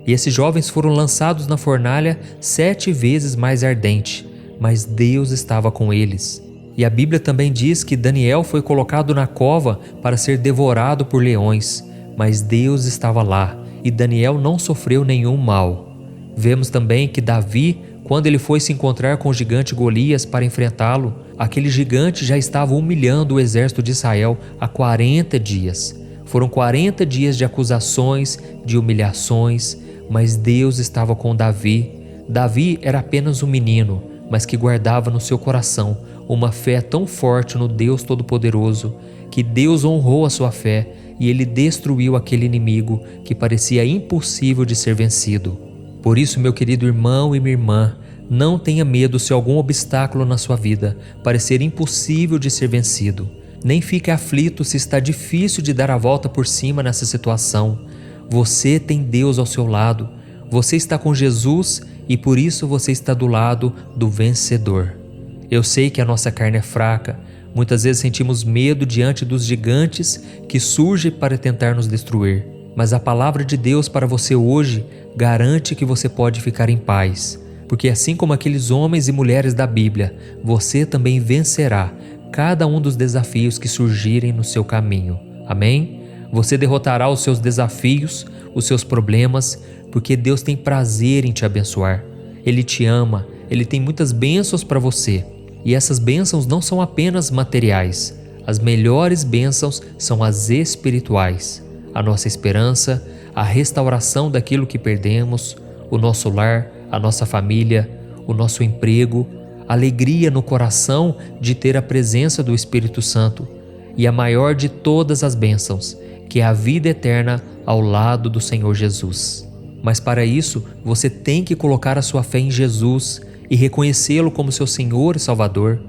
E esses jovens foram lançados na fornalha 7 vezes mais ardente, mas Deus estava com eles. E a Bíblia também diz que Daniel foi colocado na cova para ser devorado por leões, mas Deus estava lá e Daniel não sofreu nenhum mal. Vemos também que Davi, quando ele foi se encontrar com o gigante Golias para enfrentá-lo, aquele gigante já estava humilhando o exército de Israel há 40 dias. Foram 40 dias de acusações, de humilhações, mas Deus estava com Davi. Davi era apenas um menino, mas que guardava no seu coração uma fé tão forte no Deus Todo-Poderoso, que Deus honrou a sua fé e ele destruiu aquele inimigo que parecia impossível de ser vencido. Por isso, meu querido irmão e minha irmã, não tenha medo se algum obstáculo na sua vida parecer impossível de ser vencido. Nem fique aflito se está difícil de dar a volta por cima nessa situação. Você tem Deus ao seu lado, você está com Jesus e por isso você está do lado do vencedor. Eu sei que a nossa carne é fraca, muitas vezes sentimos medo diante dos gigantes que surgem para tentar nos destruir, mas a palavra de Deus para você hoje garante que você pode ficar em paz, porque assim como aqueles homens e mulheres da Bíblia, você também vencerá cada um dos desafios que surgirem no seu caminho. Amém? Você derrotará os seus desafios, os seus problemas, porque Deus tem prazer em te abençoar. Ele te ama, Ele tem muitas bênçãos para você. E essas bênçãos não são apenas materiais. As melhores bênçãos são as espirituais. A nossa esperança, a restauração daquilo que perdemos, o nosso lar, a nossa família, o nosso emprego, alegria no coração de ter a presença do Espírito Santo e a maior de todas as bênçãos, que é a vida eterna ao lado do Senhor Jesus. Mas para isso, você tem que colocar a sua fé em Jesus e reconhecê-lo como seu Senhor e Salvador.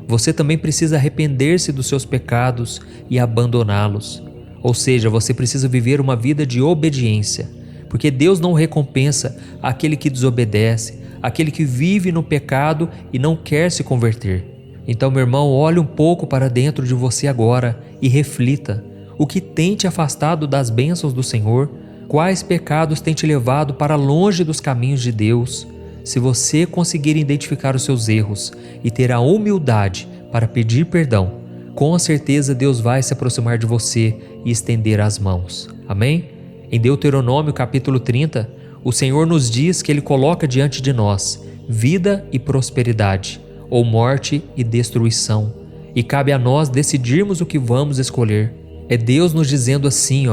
Você também precisa arrepender-se dos seus pecados e abandoná-los. Ou seja, você precisa viver uma vida de obediência, porque Deus não recompensa aquele que desobedece, aquele que vive no pecado e não quer se converter. Então, meu irmão, olhe um pouco para dentro de você agora e reflita. O que tem te afastado das bênçãos do Senhor? Quais pecados têm te levado para longe dos caminhos de Deus? Se você conseguir identificar os seus erros e ter a humildade para pedir perdão, com certeza Deus vai se aproximar de você e estender as mãos. Amém? Em Deuteronômio capítulo 30, o Senhor nos diz que Ele coloca diante de nós vida e prosperidade. ou morte e destruição. E cabe a nós decidirmos o que vamos escolher. É Deus nos dizendo assim,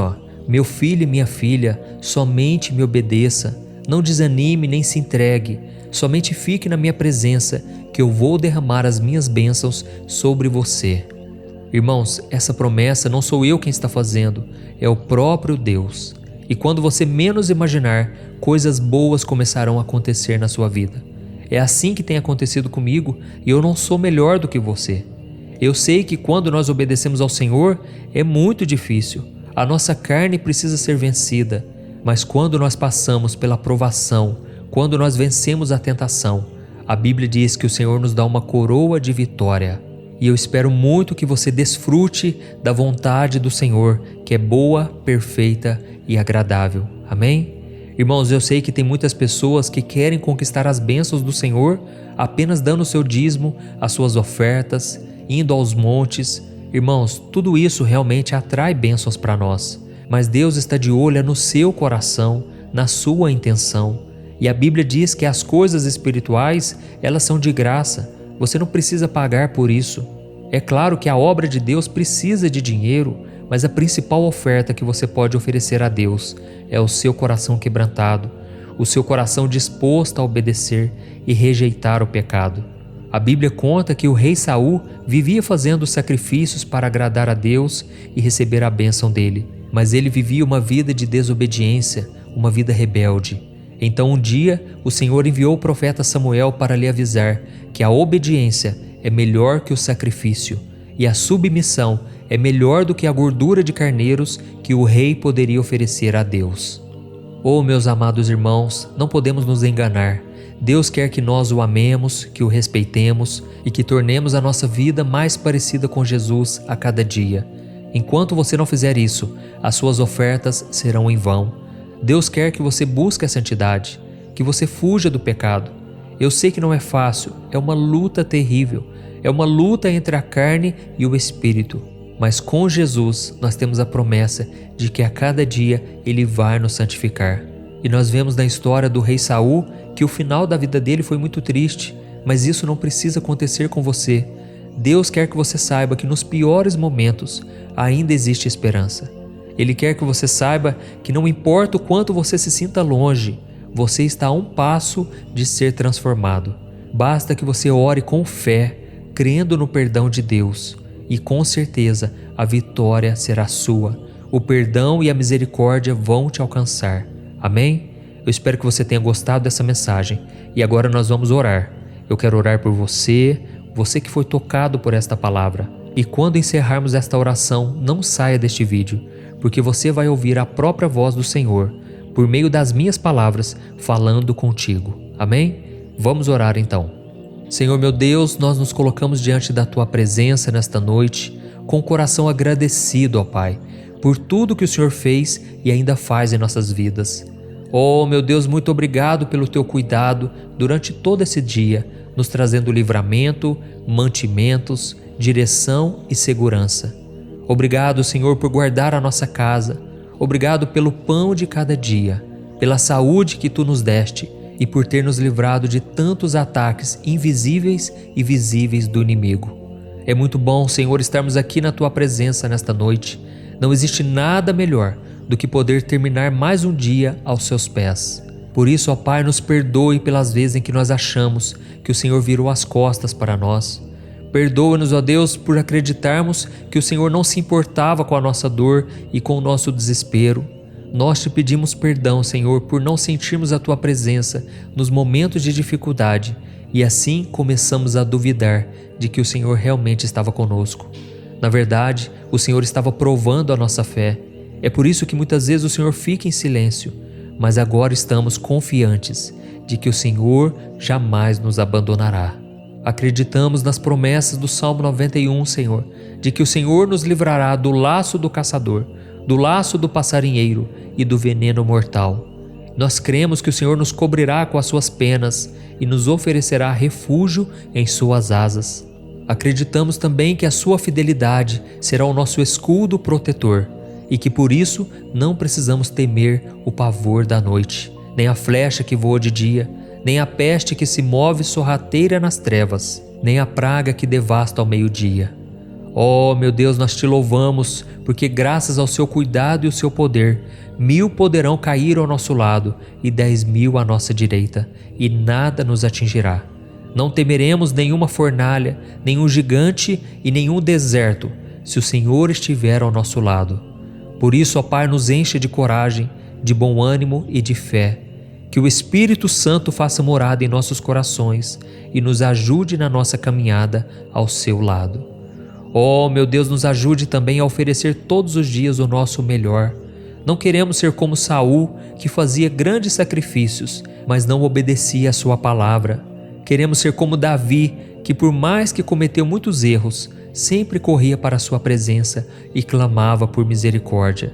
meu filho e minha filha, somente me obedeça, não desanime nem se entregue, somente fique na minha presença, que eu vou derramar as minhas bênçãos sobre você. Irmãos, essa promessa não sou eu quem está fazendo, é o próprio Deus. E quando você menos imaginar, coisas boas começarão a acontecer na sua vida. É assim que tem acontecido comigo e eu não sou melhor do que você. Eu sei que quando nós obedecemos ao Senhor é muito difícil. A nossa carne precisa ser vencida, mas quando nós passamos pela provação, quando nós vencemos a tentação, a Bíblia diz que o Senhor nos dá uma coroa de vitória. E eu espero muito que você desfrute da vontade do Senhor, que é boa, perfeita e agradável. Amém? Irmãos, eu sei que tem muitas pessoas que querem conquistar as bênçãos do Senhor apenas dando o seu dízimo, as suas ofertas, indo aos montes. Irmãos, tudo isso realmente atrai bênçãos para nós, mas Deus está de olho no seu coração, na sua intenção. E a Bíblia diz que as coisas espirituais, elas são de graça, você não precisa pagar por isso. É claro que a obra de Deus precisa de dinheiro, mas a principal oferta que você pode oferecer a Deus é o seu coração quebrantado, o seu coração disposto a obedecer e rejeitar o pecado. A Bíblia conta que o rei Saul vivia fazendo sacrifícios para agradar a Deus e receber a bênção dele, mas ele vivia uma vida de desobediência, uma vida rebelde. Então um dia o Senhor enviou o profeta Samuel para lhe avisar que a obediência é melhor que o sacrifício e a submissão é melhor do que a gordura de carneiros que o rei poderia oferecer a Deus. Oh, meus amados irmãos, não podemos nos enganar. Deus quer que nós o amemos, que o respeitemos e que tornemos a nossa vida mais parecida com Jesus a cada dia. Enquanto você não fizer isso, as suas ofertas serão em vão. Deus quer que você busque a santidade, que você fuja do pecado. Eu sei que não é fácil, é uma luta terrível, é uma luta entre a carne e o espírito. Mas com Jesus nós temos a promessa de que a cada dia Ele vai nos santificar. E nós vemos na história do rei Saul que o final da vida dele foi muito triste, mas isso não precisa acontecer com você. Deus quer que você saiba que nos piores momentos ainda existe esperança. Ele quer que você saiba que não importa o quanto você se sinta longe, você está a um passo de ser transformado. Basta que você ore com fé, crendo no perdão de Deus, e com certeza a vitória será sua. O perdão e a misericórdia vão te alcançar. Amém? Eu espero que você tenha gostado dessa mensagem e agora nós vamos orar. Eu quero orar por você, você que foi tocado por esta palavra. E quando encerrarmos esta oração, não saia deste vídeo, porque você vai ouvir a própria voz do Senhor, por meio das minhas palavras, falando contigo. Amém? Vamos orar então. Senhor meu Deus, nós nos colocamos diante da Tua presença nesta noite, com o coração agradecido, ó Pai, por tudo que o Senhor fez e ainda faz em nossas vidas. Oh, meu Deus, muito obrigado pelo Teu cuidado durante todo esse dia, nos trazendo livramento, mantimentos, direção e segurança. Obrigado, Senhor, por guardar a nossa casa. Obrigado pelo pão de cada dia, pela saúde que Tu nos deste e por ter nos livrado de tantos ataques invisíveis e visíveis do inimigo. É muito bom, Senhor, estarmos aqui na Tua presença nesta noite. Não existe nada melhor do que poder terminar mais um dia aos Seus pés. Por isso, ó Pai, nos perdoe pelas vezes em que nós achamos que o Senhor virou as costas para nós. Perdoa-nos, ó Deus, por acreditarmos que o Senhor não se importava com a nossa dor e com o nosso desespero. Nós te pedimos perdão, Senhor, por não sentirmos a Tua presença nos momentos de dificuldade e assim começamos a duvidar de que o Senhor realmente estava conosco. Na verdade, o Senhor estava provando a nossa fé. É por isso que muitas vezes o Senhor fica em silêncio, mas agora estamos confiantes de que o Senhor jamais nos abandonará. Acreditamos nas promessas do Salmo 91, Senhor, de que o Senhor nos livrará do laço do caçador, do laço do passarinheiro e do veneno mortal. Nós cremos que o Senhor nos cobrirá com as suas penas e nos oferecerá refúgio em suas asas. Acreditamos também que a sua fidelidade será o nosso escudo protetor e que por isso não precisamos temer o pavor da noite, nem a flecha que voa de dia, nem a peste que se move sorrateira nas trevas, nem a praga que devasta ao meio-dia. Ó meu Deus, nós te louvamos, porque graças ao seu cuidado e o seu poder, 1000 poderão cair ao nosso lado e 10.000 à nossa direita, e nada nos atingirá. Não temeremos nenhuma fornalha, nenhum gigante e nenhum deserto, se o Senhor estiver ao nosso lado. Por isso, ó Pai, nos enche de coragem, de bom ânimo e de fé. Que o Espírito Santo faça morada em nossos corações e nos ajude na nossa caminhada ao seu lado. Ó meu Deus, nos ajude também a oferecer todos os dias o nosso melhor. Não queremos ser como Saul, que fazia grandes sacrifícios, mas não obedecia à sua palavra. Queremos ser como Davi, que por mais que cometeu muitos erros, sempre corria para a sua presença e clamava por misericórdia.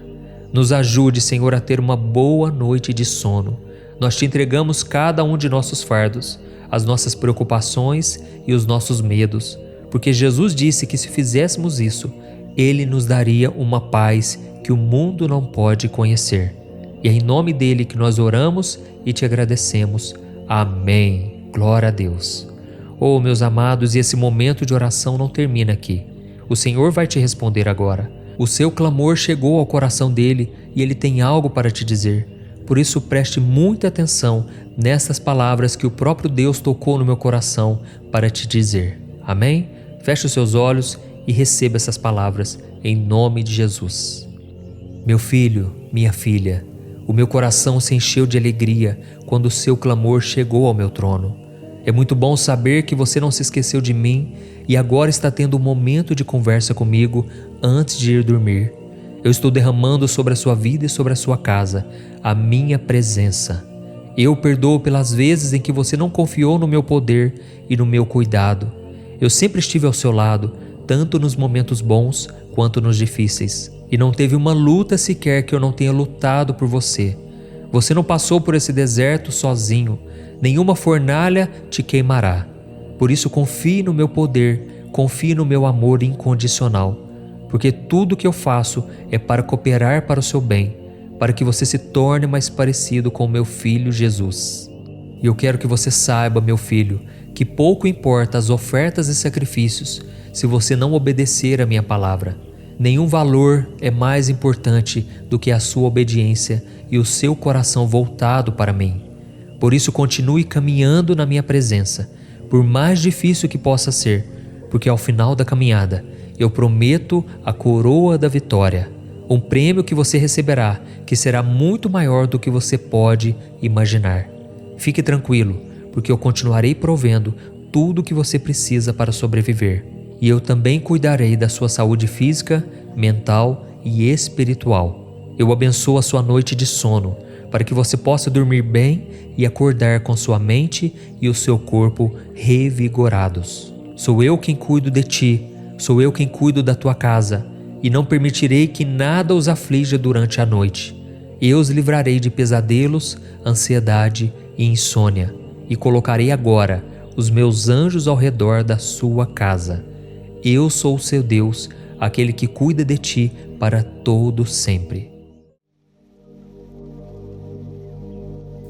Nos ajude, Senhor, a ter uma boa noite de sono. Nós te entregamos cada um de nossos fardos, as nossas preocupações e os nossos medos, porque Jesus disse que se fizéssemos isso, Ele nos daria uma paz que o mundo não pode conhecer. E é em nome dele que nós oramos e te agradecemos. Amém. Glória a Deus. Oh, meus amados, e esse momento de oração não termina aqui. O Senhor vai te responder agora. O seu clamor chegou ao coração dele e ele tem algo para te dizer. Por isso, preste muita atenção nessas palavras que o próprio Deus tocou no meu coração para te dizer. Amém? Feche os seus olhos e receba essas palavras em nome de Jesus. Meu filho, minha filha, o meu coração se encheu de alegria quando o seu clamor chegou ao meu trono. É muito bom saber que você não se esqueceu de mim e agora está tendo um momento de conversa comigo antes de ir dormir. Eu estou derramando sobre a sua vida e sobre a sua casa a minha presença. Eu perdoo pelas vezes em que você não confiou no meu poder e no meu cuidado. Eu sempre estive ao seu lado, tanto nos momentos bons quanto nos difíceis. E não teve uma luta sequer que eu não tenha lutado por você. Você não passou por esse deserto sozinho. Nenhuma fornalha te queimará. Por isso confie no meu poder, confie no meu amor incondicional. Porque tudo que eu faço é para cooperar para o seu bem, para que você se torne mais parecido com o meu filho Jesus. E eu quero que você saiba, meu filho, que pouco importa as ofertas e sacrifícios se você não obedecer à minha palavra. Nenhum valor é mais importante do que a sua obediência e o seu coração voltado para mim. Por isso continue caminhando na minha presença, por mais difícil que possa ser, porque ao final da caminhada eu prometo a coroa da vitória, um prêmio que você receberá que será muito maior do que você pode imaginar. Fique tranquilo, porque eu continuarei provendo tudo o que você precisa para sobreviver. E eu também cuidarei da sua saúde física, mental e espiritual. Eu abençoo a sua noite de sono, para que você possa dormir bem e acordar com sua mente e o seu corpo revigorados. Sou eu quem cuido de ti, sou eu quem cuido da tua casa, e não permitirei que nada os aflija durante a noite. Eu os livrarei de pesadelos, ansiedade e insônia, e colocarei agora os meus anjos ao redor da sua casa. Eu sou o seu Deus, aquele que cuida de ti para todo sempre.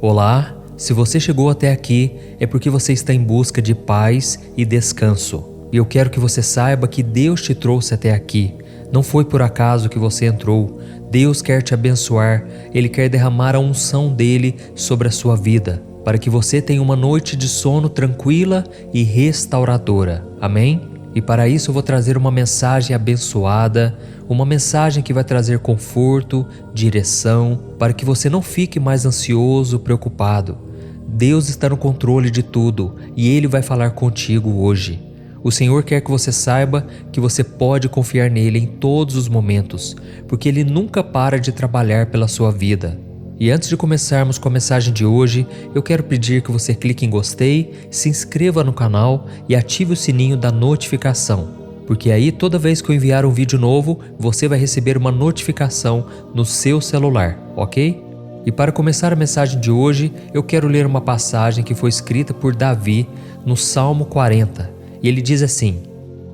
Olá, se você chegou até aqui é porque você está em busca de paz e descanso. E eu quero que você saiba que Deus te trouxe até aqui. Não foi por acaso que você entrou. Deus quer te abençoar, Ele quer derramar a unção dEle sobre a sua vida, para que você tenha uma noite de sono tranquila e restauradora. Amém? E para isso eu vou trazer uma mensagem abençoada, uma mensagem que vai trazer conforto, direção, para que você não fique mais ansioso, preocupado. Deus está no controle de tudo e Ele vai falar contigo hoje. O Senhor quer que você saiba que você pode confiar nele em todos os momentos, porque Ele nunca para de trabalhar pela sua vida. E antes de começarmos com a mensagem de hoje, eu quero pedir que você clique em gostei, se inscreva no canal e ative o sininho da notificação, porque aí toda vez que eu enviar um vídeo novo, você vai receber uma notificação no seu celular, ok? E para começar a mensagem de hoje, eu quero ler uma passagem que foi escrita por Davi no Salmo 40, e ele diz assim: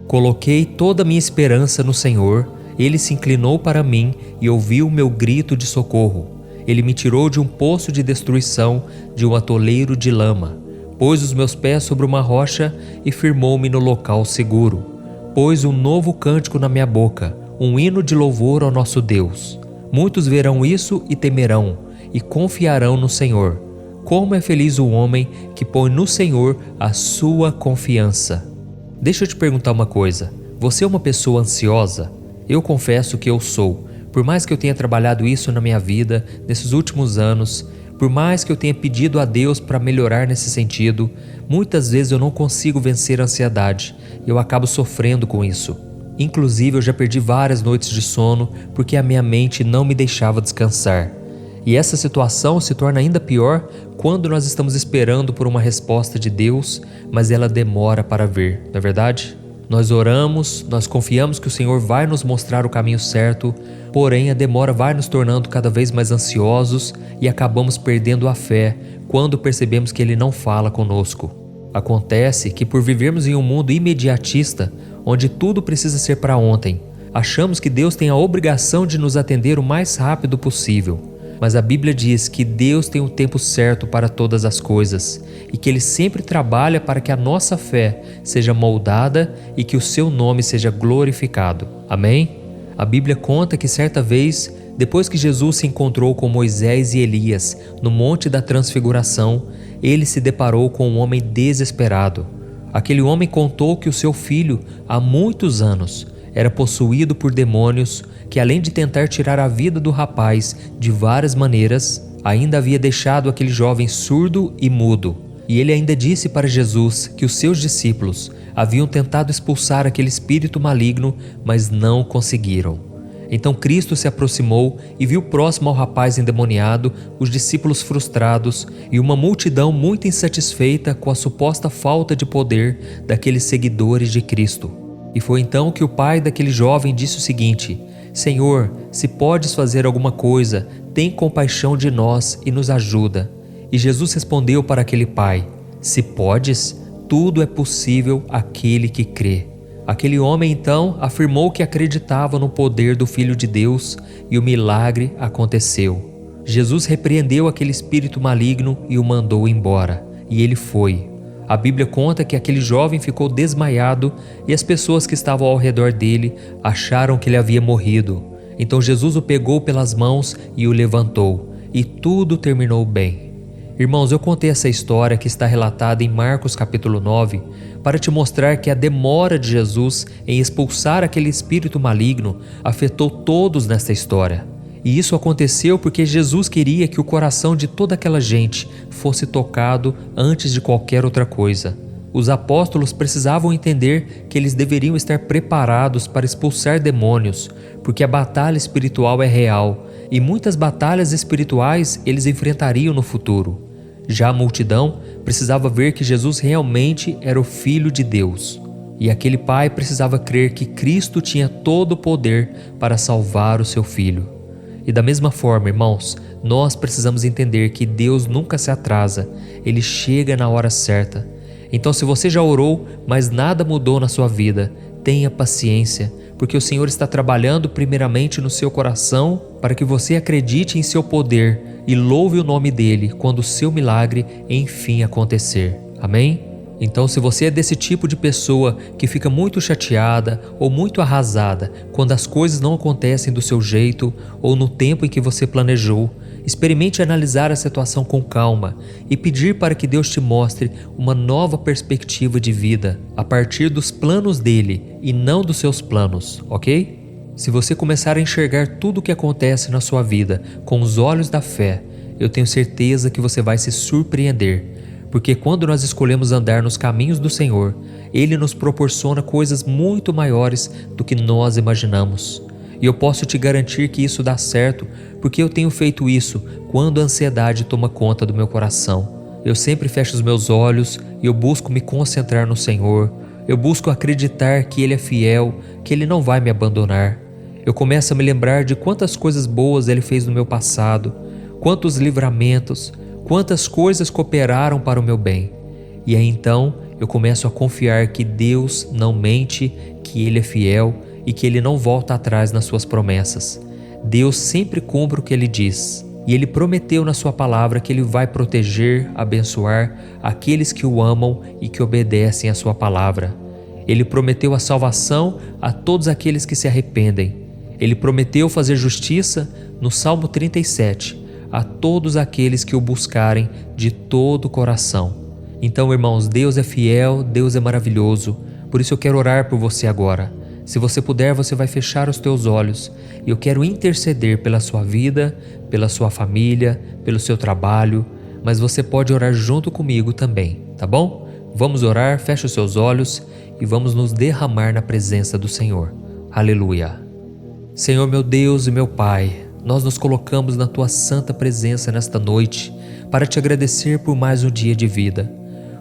Coloquei toda a minha esperança no Senhor, Ele se inclinou para mim e ouviu o meu grito de socorro. Ele me tirou de um poço de destruição, de um atoleiro de lama. Pôs os meus pés sobre uma rocha e firmou-me no local seguro. Pôs um novo cântico na minha boca, um hino de louvor ao nosso Deus. Muitos verão isso e temerão, e confiarão no Senhor. Como é feliz o homem que põe no Senhor a sua confiança. Deixa eu te perguntar uma coisa. Você é uma pessoa ansiosa? Eu confesso que eu sou. Por mais que eu tenha trabalhado isso na minha vida, nesses últimos anos, por mais que eu tenha pedido a Deus para melhorar nesse sentido, muitas vezes eu não consigo vencer a ansiedade e eu acabo sofrendo com isso. Inclusive, eu já perdi várias noites de sono porque a minha mente não me deixava descansar. E essa situação se torna ainda pior quando nós estamos esperando por uma resposta de Deus, mas ela demora para vir, não é verdade? Nós oramos, nós confiamos que o Senhor vai nos mostrar o caminho certo, porém a demora vai nos tornando cada vez mais ansiosos e acabamos perdendo a fé quando percebemos que Ele não fala conosco. Acontece que por vivermos em um mundo imediatista, onde tudo precisa ser para ontem, achamos que Deus tem a obrigação de nos atender o mais rápido possível. Mas a Bíblia diz que Deus tem um tempo certo para todas as coisas e que Ele sempre trabalha para que a nossa fé seja moldada e que o Seu nome seja glorificado. Amém? A Bíblia conta que certa vez, depois que Jesus se encontrou com Moisés e Elias no Monte da Transfiguração, ele se deparou com um homem desesperado. Aquele homem contou que o seu filho, há muitos anos, era possuído por demônios que, além de tentar tirar a vida do rapaz de várias maneiras, ainda havia deixado aquele jovem surdo e mudo. E ele ainda disse para Jesus que os seus discípulos haviam tentado expulsar aquele espírito maligno, mas não conseguiram. Então Cristo se aproximou e viu próximo ao rapaz endemoniado os discípulos frustrados e uma multidão muito insatisfeita com a suposta falta de poder daqueles seguidores de Cristo. E foi então que o pai daquele jovem disse o seguinte: Senhor, se podes fazer alguma coisa, tem compaixão de nós e nos ajuda. E Jesus respondeu para aquele pai: Se podes, tudo é possível àquele que crê. Aquele homem então afirmou que acreditava no poder do Filho de Deus e o milagre aconteceu. Jesus repreendeu aquele espírito maligno e o mandou embora, e ele foi. A Bíblia conta que aquele jovem ficou desmaiado e as pessoas que estavam ao redor dele acharam que ele havia morrido. Então Jesus o pegou pelas mãos e o levantou, e tudo terminou bem. Irmãos, eu contei essa história que está relatada em Marcos capítulo 9 para te mostrar que a demora de Jesus em expulsar aquele espírito maligno afetou todos nesta história. E isso aconteceu porque Jesus queria que o coração de toda aquela gente fosse tocado antes de qualquer outra coisa. Os apóstolos precisavam entender que eles deveriam estar preparados para expulsar demônios, porque a batalha espiritual é real e muitas batalhas espirituais eles enfrentariam no futuro. Já a multidão precisava ver que Jesus realmente era o Filho de Deus. E aquele pai precisava crer que Cristo tinha todo o poder para salvar o seu filho. E da mesma forma, irmãos, nós precisamos entender que Deus nunca se atrasa, Ele chega na hora certa. Então, se você já orou, mas nada mudou na sua vida, tenha paciência, porque o Senhor está trabalhando primeiramente no seu coração para que você acredite em seu poder e louve o nome dEle quando o seu milagre enfim acontecer. Amém? Então, se você é desse tipo de pessoa que fica muito chateada ou muito arrasada quando as coisas não acontecem do seu jeito ou no tempo em que você planejou, experimente analisar a situação com calma e pedir para que Deus te mostre uma nova perspectiva de vida a partir dos planos dele e não dos seus planos, ok? Se você começar a enxergar tudo o que acontece na sua vida com os olhos da fé, eu tenho certeza que você vai se surpreender. Porque quando nós escolhemos andar nos caminhos do Senhor, Ele nos proporciona coisas muito maiores do que nós imaginamos. E eu posso te garantir que isso dá certo, porque eu tenho feito isso quando a ansiedade toma conta do meu coração. Eu sempre fecho os meus olhos e eu busco me concentrar no Senhor. Eu busco acreditar que Ele é fiel, que Ele não vai me abandonar. Eu começo a me lembrar de quantas coisas boas Ele fez no meu passado, quantos livramentos, quantas coisas cooperaram para o meu bem. E aí então eu começo a confiar que Deus não mente, que Ele é fiel e que Ele não volta atrás nas suas promessas. Deus sempre cumpre o que Ele diz. E Ele prometeu na sua palavra que Ele vai proteger, abençoar aqueles que o amam e que obedecem à sua palavra. Ele prometeu a salvação a todos aqueles que se arrependem. Ele prometeu fazer justiça no Salmo 37 a todos aqueles que o buscarem de todo o coração. Então, irmãos, Deus é fiel, Deus é maravilhoso. Por isso eu quero orar por você agora. Se você puder, você vai fechar os teus olhos e eu quero interceder pela sua vida, pela sua família, pelo seu trabalho, mas você pode orar junto comigo também, tá bom? Vamos orar, feche os seus olhos e vamos nos derramar na presença do Senhor. Aleluia. Senhor meu Deus e meu Pai, nós nos colocamos na Tua santa presença nesta noite para Te agradecer por mais um dia de vida.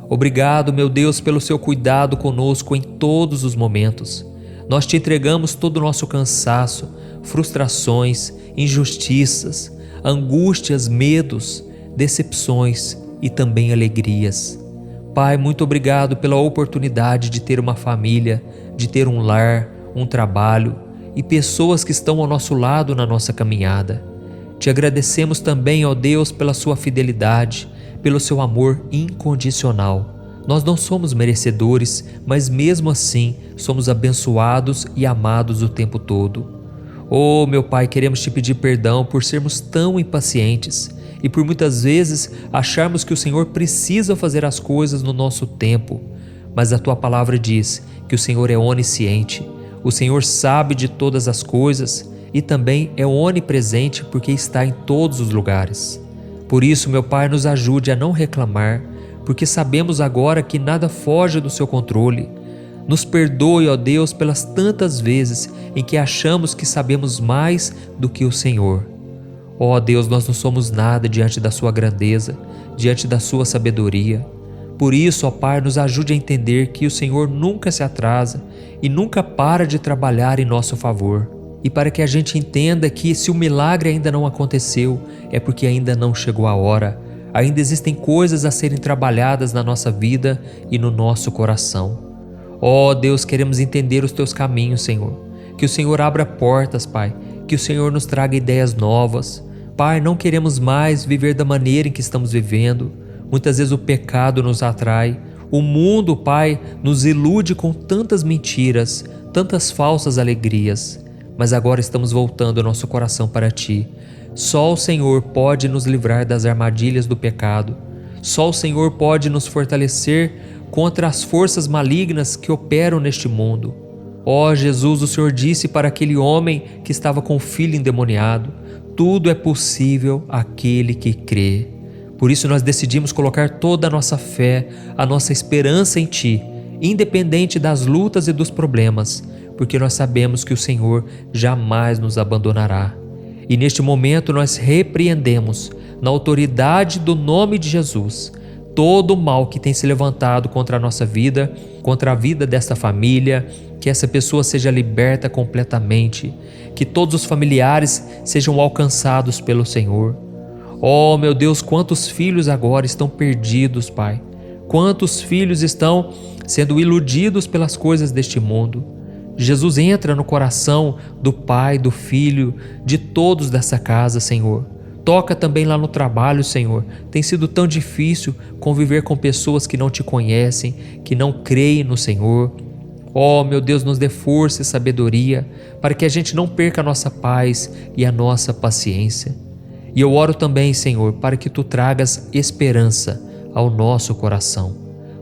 Obrigado, meu Deus, pelo Seu cuidado conosco em todos os momentos. Nós Te entregamos todo o nosso cansaço, frustrações, injustiças, angústias, medos, decepções e também alegrias. Pai, muito obrigado pela oportunidade de ter uma família, de ter um lar, um trabalho e pessoas que estão ao nosso lado na nossa caminhada. Te agradecemos também, ó Deus, pela Sua fidelidade, pelo Seu amor incondicional. Nós não somos merecedores, mas mesmo assim somos abençoados e amados o tempo todo. Oh, meu Pai, queremos Te pedir perdão por sermos tão impacientes e por muitas vezes acharmos que o Senhor precisa fazer as coisas no nosso tempo. Mas a Tua palavra diz que o Senhor é onisciente, o Senhor sabe de todas as coisas e também é onipresente porque está em todos os lugares. Por isso, meu Pai, nos ajude a não reclamar, porque sabemos agora que nada foge do Seu controle. Nos perdoe, ó Deus, pelas tantas vezes em que achamos que sabemos mais do que o Senhor. Ó Deus, nós não somos nada diante da Sua grandeza, diante da Sua sabedoria. Por isso, ó Pai, nos ajude a entender que o Senhor nunca se atrasa e nunca para de trabalhar em nosso favor. E para que a gente entenda que se o milagre ainda não aconteceu, é porque ainda não chegou a hora. Ainda existem coisas a serem trabalhadas na nossa vida e no nosso coração. Ó Deus, queremos entender os Teus caminhos, Senhor. Que o Senhor abra portas, Pai. Que o Senhor nos traga ideias novas. Pai, não queremos mais viver da maneira em que estamos vivendo. Muitas vezes o pecado nos atrai. O mundo, Pai, nos ilude com tantas mentiras, tantas falsas alegrias. Mas agora estamos voltando o nosso coração para Ti. Só o Senhor pode nos livrar das armadilhas do pecado. Só o Senhor pode nos fortalecer contra as forças malignas que operam neste mundo. Ó Jesus, o Senhor disse para aquele homem que estava com o filho endemoniado: tudo é possível àquele que crê. Por isso nós decidimos colocar toda a nossa fé, a nossa esperança em Ti, independente das lutas e dos problemas, porque nós sabemos que o Senhor jamais nos abandonará. E neste momento nós repreendemos, na autoridade do nome de Jesus, todo o mal que tem se levantado contra a nossa vida, contra a vida desta família, que essa pessoa seja liberta completamente, que todos os familiares sejam alcançados pelo Senhor. Oh, meu Deus, quantos filhos agora estão perdidos, Pai. Quantos filhos estão sendo iludidos pelas coisas deste mundo. Jesus, entra no coração do pai, do filho, de todos dessa casa, Senhor. Toca também lá no trabalho, Senhor. Tem sido tão difícil conviver com pessoas que não Te conhecem, que não creem no Senhor. Oh, meu Deus, nos dê força e sabedoria para que a gente não perca a nossa paz e a nossa paciência. E eu oro também, Senhor, para que Tu tragas esperança ao nosso coração.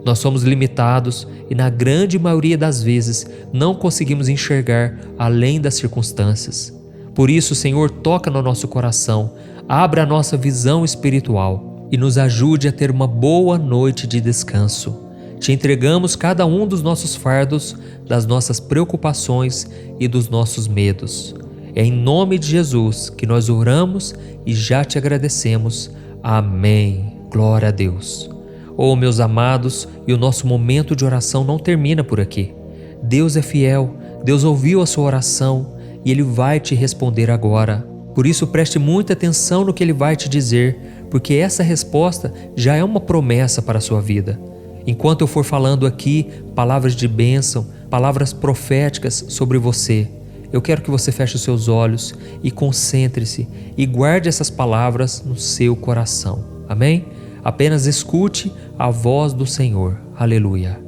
Nós somos limitados e na grande maioria das vezes não conseguimos enxergar além das circunstâncias. Por isso, Senhor, toca no nosso coração, abra a nossa visão espiritual e nos ajude a ter uma boa noite de descanso. Te entregamos cada um dos nossos fardos, das nossas preocupações e dos nossos medos. É em nome de Jesus que nós oramos e já Te agradecemos. Amém. Glória a Deus. Oh, meus amados, e o nosso momento de oração não termina por aqui. Deus é fiel, Deus ouviu a sua oração e Ele vai te responder agora. Por isso, preste muita atenção no que Ele vai te dizer, porque essa resposta já é uma promessa para a sua vida. Enquanto eu for falando aqui palavras de bênção, palavras proféticas sobre você, eu quero que você feche os seus olhos e concentre-se e guarde essas palavras no seu coração. Amém? Apenas escute a voz do Senhor. Aleluia.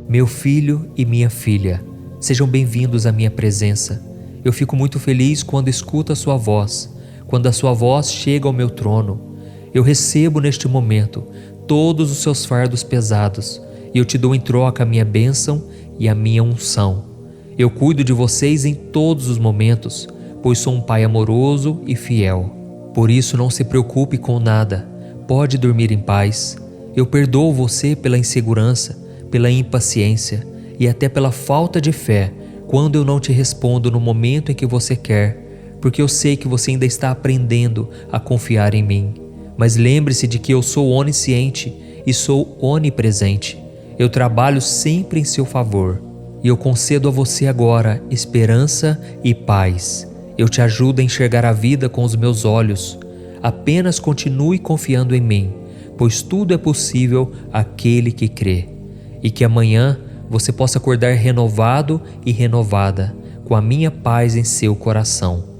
Meu filho e minha filha, sejam bem-vindos à minha presença. Eu fico muito feliz quando escuto a sua voz, quando a sua voz chega ao meu trono. Eu recebo neste momento todos os seus fardos pesados e eu te dou em troca a minha bênção e a minha unção. Eu cuido de vocês em todos os momentos, pois sou um pai amoroso e fiel. Por isso não se preocupe com nada, pode dormir em paz. Eu perdoo você pela insegurança, pela impaciência e até pela falta de fé quando eu não te respondo no momento em que você quer, porque eu sei que você ainda está aprendendo a confiar em mim. Mas lembre-se de que eu sou onisciente e sou onipresente. Eu trabalho sempre em seu favor. E eu concedo a você agora esperança e paz. Eu te ajudo a enxergar a vida com os meus olhos. Apenas continue confiando em mim, pois tudo é possível àquele que crê. E que amanhã você possa acordar renovado e renovada, com a minha paz em seu coração.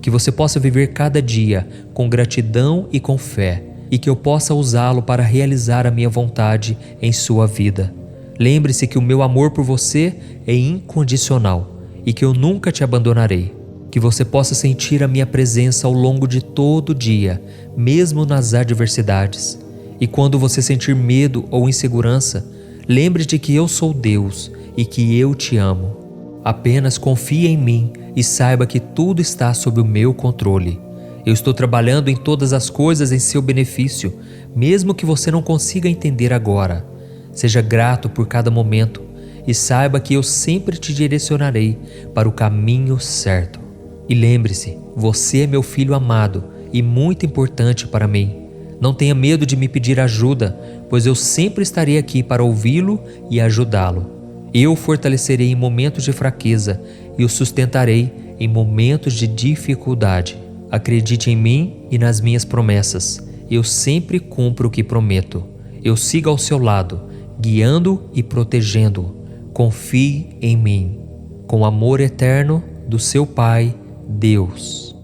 Que você possa viver cada dia com gratidão e com fé, e que eu possa usá-lo para realizar a minha vontade em sua vida. Lembre-se que o meu amor por você é incondicional e que eu nunca te abandonarei. Que você possa sentir a minha presença ao longo de todo o dia, mesmo nas adversidades. E quando você sentir medo ou insegurança, lembre-te que eu sou Deus e que eu te amo. Apenas confie em mim e saiba que tudo está sob o meu controle. Eu estou trabalhando em todas as coisas em seu benefício, mesmo que você não consiga entender agora. Seja grato por cada momento e saiba que eu sempre te direcionarei para o caminho certo. E lembre-se, você é meu filho amado e muito importante para mim. Não tenha medo de me pedir ajuda, pois eu sempre estarei aqui para ouvi-lo e ajudá-lo. Eu o fortalecerei em momentos de fraqueza e o sustentarei em momentos de dificuldade. Acredite em mim e nas minhas promessas. Eu sempre cumpro o que prometo. Eu sigo ao seu lado, guiando e protegendo-o. Confie em mim. Com amor eterno do seu Pai, Deus.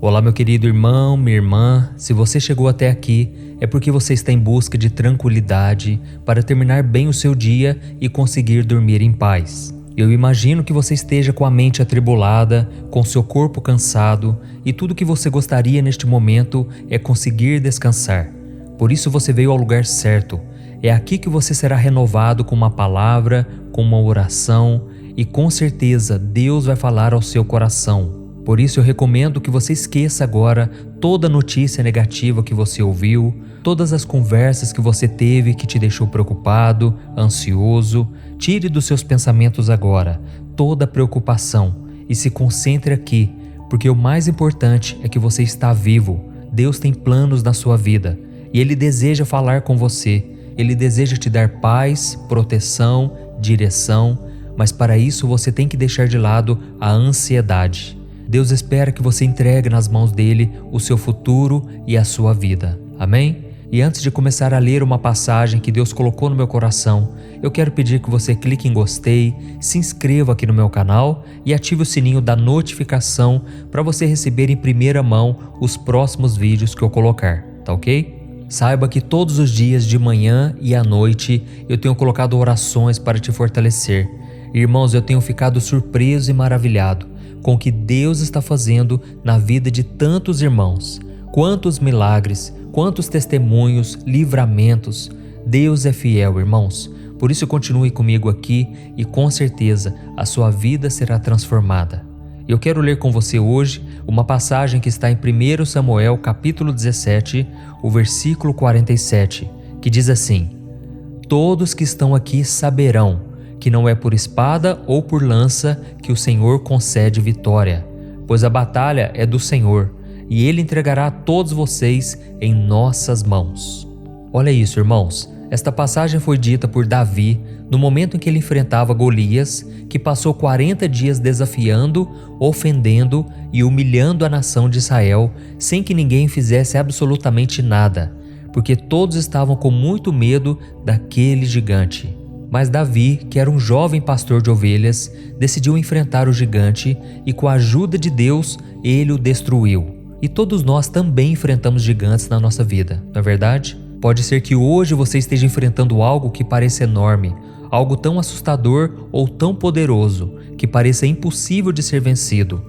Olá, meu querido irmão, minha irmã. Se você chegou até aqui, é porque você está em busca de tranquilidade para terminar bem o seu dia e conseguir dormir em paz. Eu imagino que você esteja com a mente atribulada, com seu corpo cansado e tudo que você gostaria neste momento é conseguir descansar. Por isso você veio ao lugar certo. É aqui que você será renovado com uma palavra, com uma oração e com certeza Deus vai falar ao seu coração. Por isso eu recomendo que você esqueça agora toda notícia negativa que você ouviu, todas as conversas que você teve que te deixou preocupado, ansioso. Tire dos seus pensamentos agora toda a preocupação e se concentre aqui, porque o mais importante é que você está vivo. Deus tem planos na sua vida e Ele deseja falar com você. Ele deseja te dar paz, proteção, direção, mas para isso você tem que deixar de lado a ansiedade. Deus espera que você entregue nas mãos dele o seu futuro e a sua vida. Amém? E antes de começar a ler uma passagem que Deus colocou no meu coração, eu quero pedir que você clique em gostei, se inscreva aqui no meu canal e ative o sininho da notificação para você receber em primeira mão os próximos vídeos que eu colocar, tá ok? Saiba que todos os dias de manhã e à noite eu tenho colocado orações para te fortalecer. Irmãos, eu tenho ficado surpreso e maravilhado com o que Deus está fazendo na vida de tantos irmãos. Quantos milagres, quantos testemunhos, livramentos. Deus é fiel, irmãos. Por isso continue comigo aqui e com certeza a sua vida será transformada. Eu quero ler com você hoje uma passagem que está em 1 Samuel capítulo 17, o versículo 47, que diz assim: Todos que estão aqui saberão que não é por espada ou por lança que o Senhor concede vitória, pois a batalha é do Senhor, e Ele entregará a todos vocês em nossas mãos. Olha isso, irmãos. Esta passagem foi dita por Davi no momento em que ele enfrentava Golias, que passou 40 dias desafiando, ofendendo e humilhando a nação de Israel sem que ninguém fizesse absolutamente nada, porque todos estavam com muito medo daquele gigante. Mas Davi, que era um jovem pastor de ovelhas, decidiu enfrentar o gigante e, com a ajuda de Deus, ele o destruiu. E todos nós também enfrentamos gigantes na nossa vida, não é verdade? Pode ser que hoje você esteja enfrentando algo que pareça enorme, algo tão assustador ou tão poderoso que pareça impossível de ser vencido.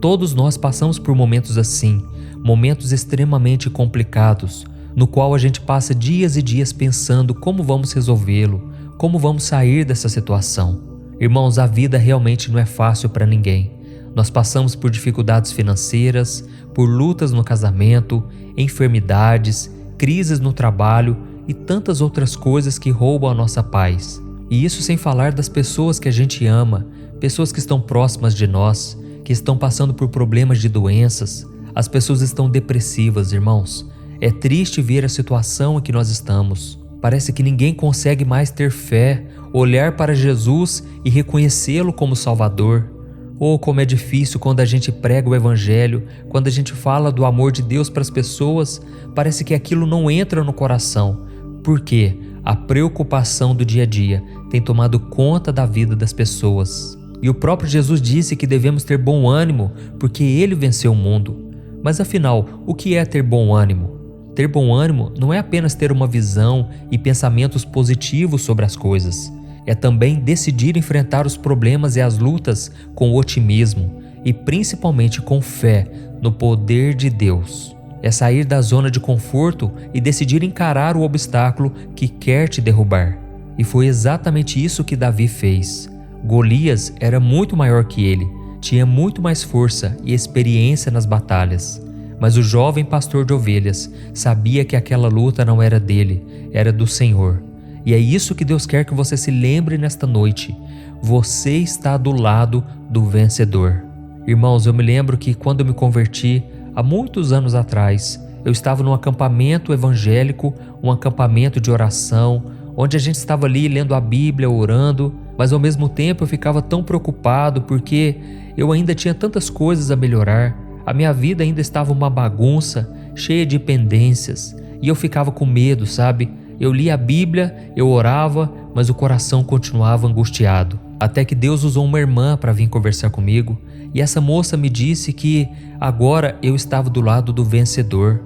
Todos nós passamos por momentos assim, momentos extremamente complicados, no qual a gente passa dias e dias pensando como vamos resolvê-lo, como vamos sair dessa situação. Irmãos, a vida realmente não é fácil para ninguém. Nós passamos por dificuldades financeiras, por lutas no casamento, enfermidades, crises no trabalho e tantas outras coisas que roubam a nossa paz. E isso sem falar das pessoas que a gente ama, pessoas que estão próximas de nós, que estão passando por problemas de doenças. As pessoas estão depressivas, irmãos. É triste ver a situação em que nós estamos. Parece que ninguém consegue mais ter fé, olhar para Jesus e reconhecê-lo como Salvador. Oh, como é difícil quando a gente prega o Evangelho, quando a gente fala do amor de Deus para as pessoas, parece que aquilo não entra no coração. Por quê? A preocupação do dia a dia tem tomado conta da vida das pessoas. E o próprio Jesus disse que devemos ter bom ânimo, porque Ele venceu o mundo. Mas afinal, o que é ter bom ânimo? Ter bom ânimo não é apenas ter uma visão e pensamentos positivos sobre as coisas. É também decidir enfrentar os problemas e as lutas com otimismo e principalmente com fé no poder de Deus. É sair da zona de conforto e decidir encarar o obstáculo que quer te derrubar. E foi exatamente isso que Davi fez. Golias era muito maior que ele, tinha muito mais força e experiência nas batalhas. Mas o jovem pastor de ovelhas sabia que aquela luta não era dele, era do Senhor. E é isso que Deus quer que você se lembre nesta noite. Você está do lado do vencedor. Irmãos, eu me lembro que quando eu me converti, há muitos anos atrás, eu estava num acampamento evangélico, um acampamento de oração, onde a gente estava ali lendo a Bíblia, orando, mas ao mesmo tempo eu ficava tão preocupado porque eu ainda tinha tantas coisas a melhorar. A minha vida ainda estava uma bagunça, cheia de pendências, e eu ficava com medo, sabe? Eu lia a Bíblia, eu orava, mas o coração continuava angustiado. Até que Deus usou uma irmã para vir conversar comigo, e essa moça me disse que agora eu estava do lado do vencedor.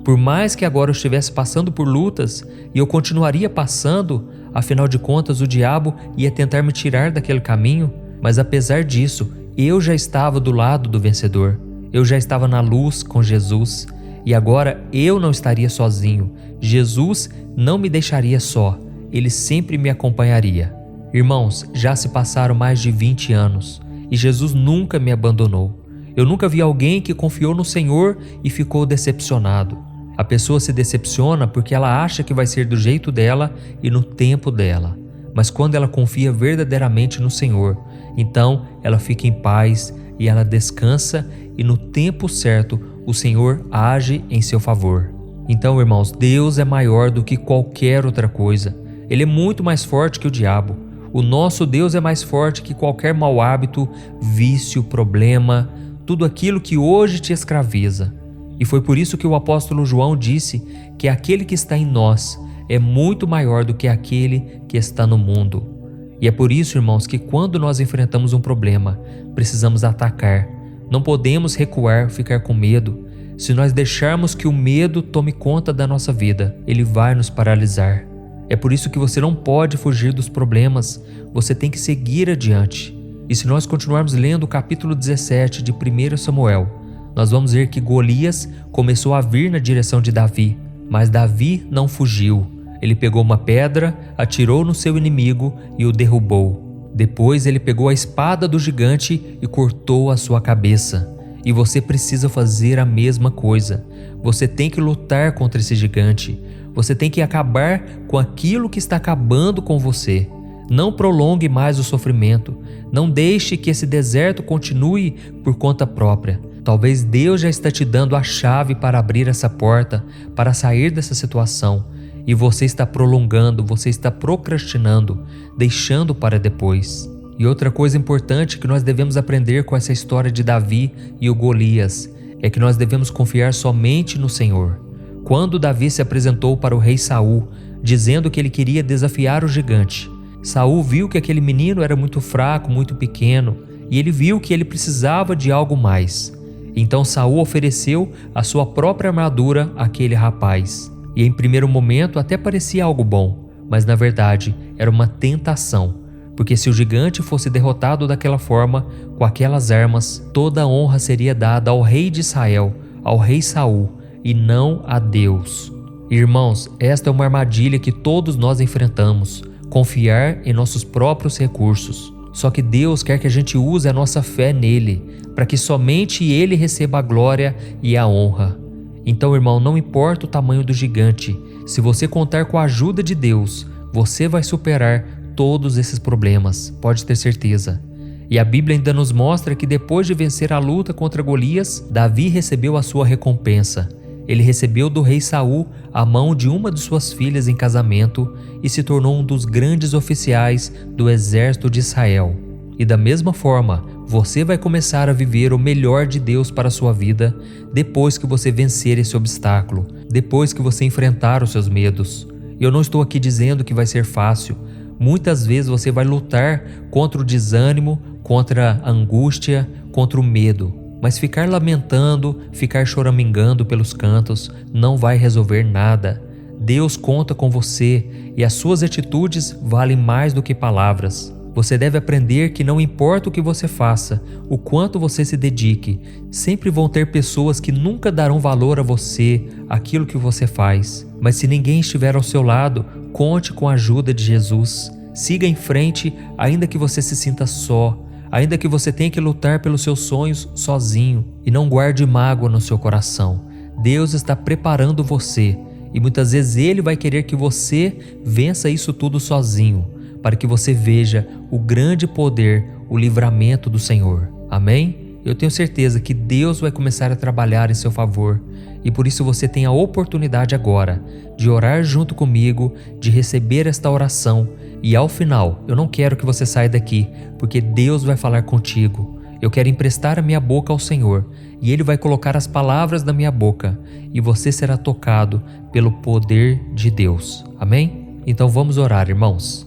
Por mais que agora eu estivesse passando por lutas, e eu continuaria passando, afinal de contas o diabo ia tentar me tirar daquele caminho, mas apesar disso, eu já estava do lado do vencedor. Eu já estava na luz com Jesus e agora eu não estaria sozinho. Jesus não me deixaria só, Ele sempre me acompanharia. Irmãos, já se passaram mais de 20 anos e Jesus nunca me abandonou. Eu nunca vi alguém que confiou no Senhor e ficou decepcionado. A pessoa se decepciona porque ela acha que vai ser do jeito dela e no tempo dela. Mas quando ela confia verdadeiramente no Senhor, então ela fica em paz e ela descansa e no tempo certo o Senhor age em seu favor. Então, irmãos, Deus é maior do que qualquer outra coisa. Ele é muito mais forte que o diabo. O nosso Deus é mais forte que qualquer mau hábito, vício, problema, tudo aquilo que hoje te escraviza. E foi por isso que o apóstolo João disse que aquele que está em nós é muito maior do que aquele que está no mundo. E é por isso, irmãos, que quando nós enfrentamos um problema, precisamos atacar. Não podemos recuar, ficar com medo. Se nós deixarmos que o medo tome conta da nossa vida, ele vai nos paralisar. É por isso que você não pode fugir dos problemas, você tem que seguir adiante. E se nós continuarmos lendo o capítulo 17 de 1 Samuel, nós vamos ver que Golias começou a vir na direção de Davi, mas Davi não fugiu. Ele pegou uma pedra, atirou no seu inimigo e o derrubou. Depois ele pegou a espada do gigante e cortou a sua cabeça. E você precisa fazer a mesma coisa. Você tem que lutar contra esse gigante. Você tem que acabar com aquilo que está acabando com você. Não prolongue mais o sofrimento. Não deixe que esse deserto continue por conta própria. Talvez Deus já está te dando a chave para abrir essa porta, para sair dessa situação. E você está prolongando, você está procrastinando, deixando para depois. E outra coisa importante que nós devemos aprender com essa história de Davi e o Golias é que nós devemos confiar somente no Senhor. Quando Davi se apresentou para o rei Saul, dizendo que ele queria desafiar o gigante, Saul viu que aquele menino era muito fraco, muito pequeno, e ele viu que ele precisava de algo mais. Então Saul ofereceu a sua própria armadura àquele rapaz. E em primeiro momento até parecia algo bom, mas na verdade era uma tentação, porque se o gigante fosse derrotado daquela forma, com aquelas armas, toda a honra seria dada ao rei de Israel, ao rei Saul, e não a Deus. Irmãos, esta é uma armadilha que todos nós enfrentamos, confiar em nossos próprios recursos. Só que Deus quer que a gente use a nossa fé nele, para que somente ele receba a glória e a honra. Então, irmão, não importa o tamanho do gigante, se você contar com a ajuda de Deus, você vai superar todos esses problemas, pode ter certeza. E a Bíblia ainda nos mostra que depois de vencer a luta contra Golias, Davi recebeu a sua recompensa. Ele recebeu do rei Saul a mão de uma de suas filhas em casamento e se tornou um dos grandes oficiais do exército de Israel. E da mesma forma, você vai começar a viver o melhor de Deus para a sua vida depois que você vencer esse obstáculo, depois que você enfrentar os seus medos. Eu não estou aqui dizendo que vai ser fácil. Muitas vezes você vai lutar contra o desânimo, contra a angústia, contra o medo. Mas ficar lamentando, ficar choramingando pelos cantos não vai resolver nada. Deus conta com você e as suas atitudes valem mais do que palavras. Você deve aprender que não importa o que você faça, o quanto você se dedique, sempre vão ter pessoas que nunca darão valor a você, aquilo que você faz. Mas se ninguém estiver ao seu lado, conte com a ajuda de Jesus. Siga em frente, ainda que você se sinta só. Ainda que você tenha que lutar pelos seus sonhos sozinho, e não guarde mágoa no seu coração. Deus está preparando você e muitas vezes Ele vai querer que você vença isso tudo sozinho, para que você veja o grande poder, o livramento do Senhor. Amém? Eu tenho certeza que Deus vai começar a trabalhar em seu favor e por isso você tem a oportunidade agora de orar junto comigo, de receber esta oração. E ao final, eu não quero que você saia daqui, porque Deus vai falar contigo. Eu quero emprestar a minha boca ao Senhor, e Ele vai colocar as palavras na minha boca, e você será tocado pelo poder de Deus. Amém? Então vamos orar, irmãos.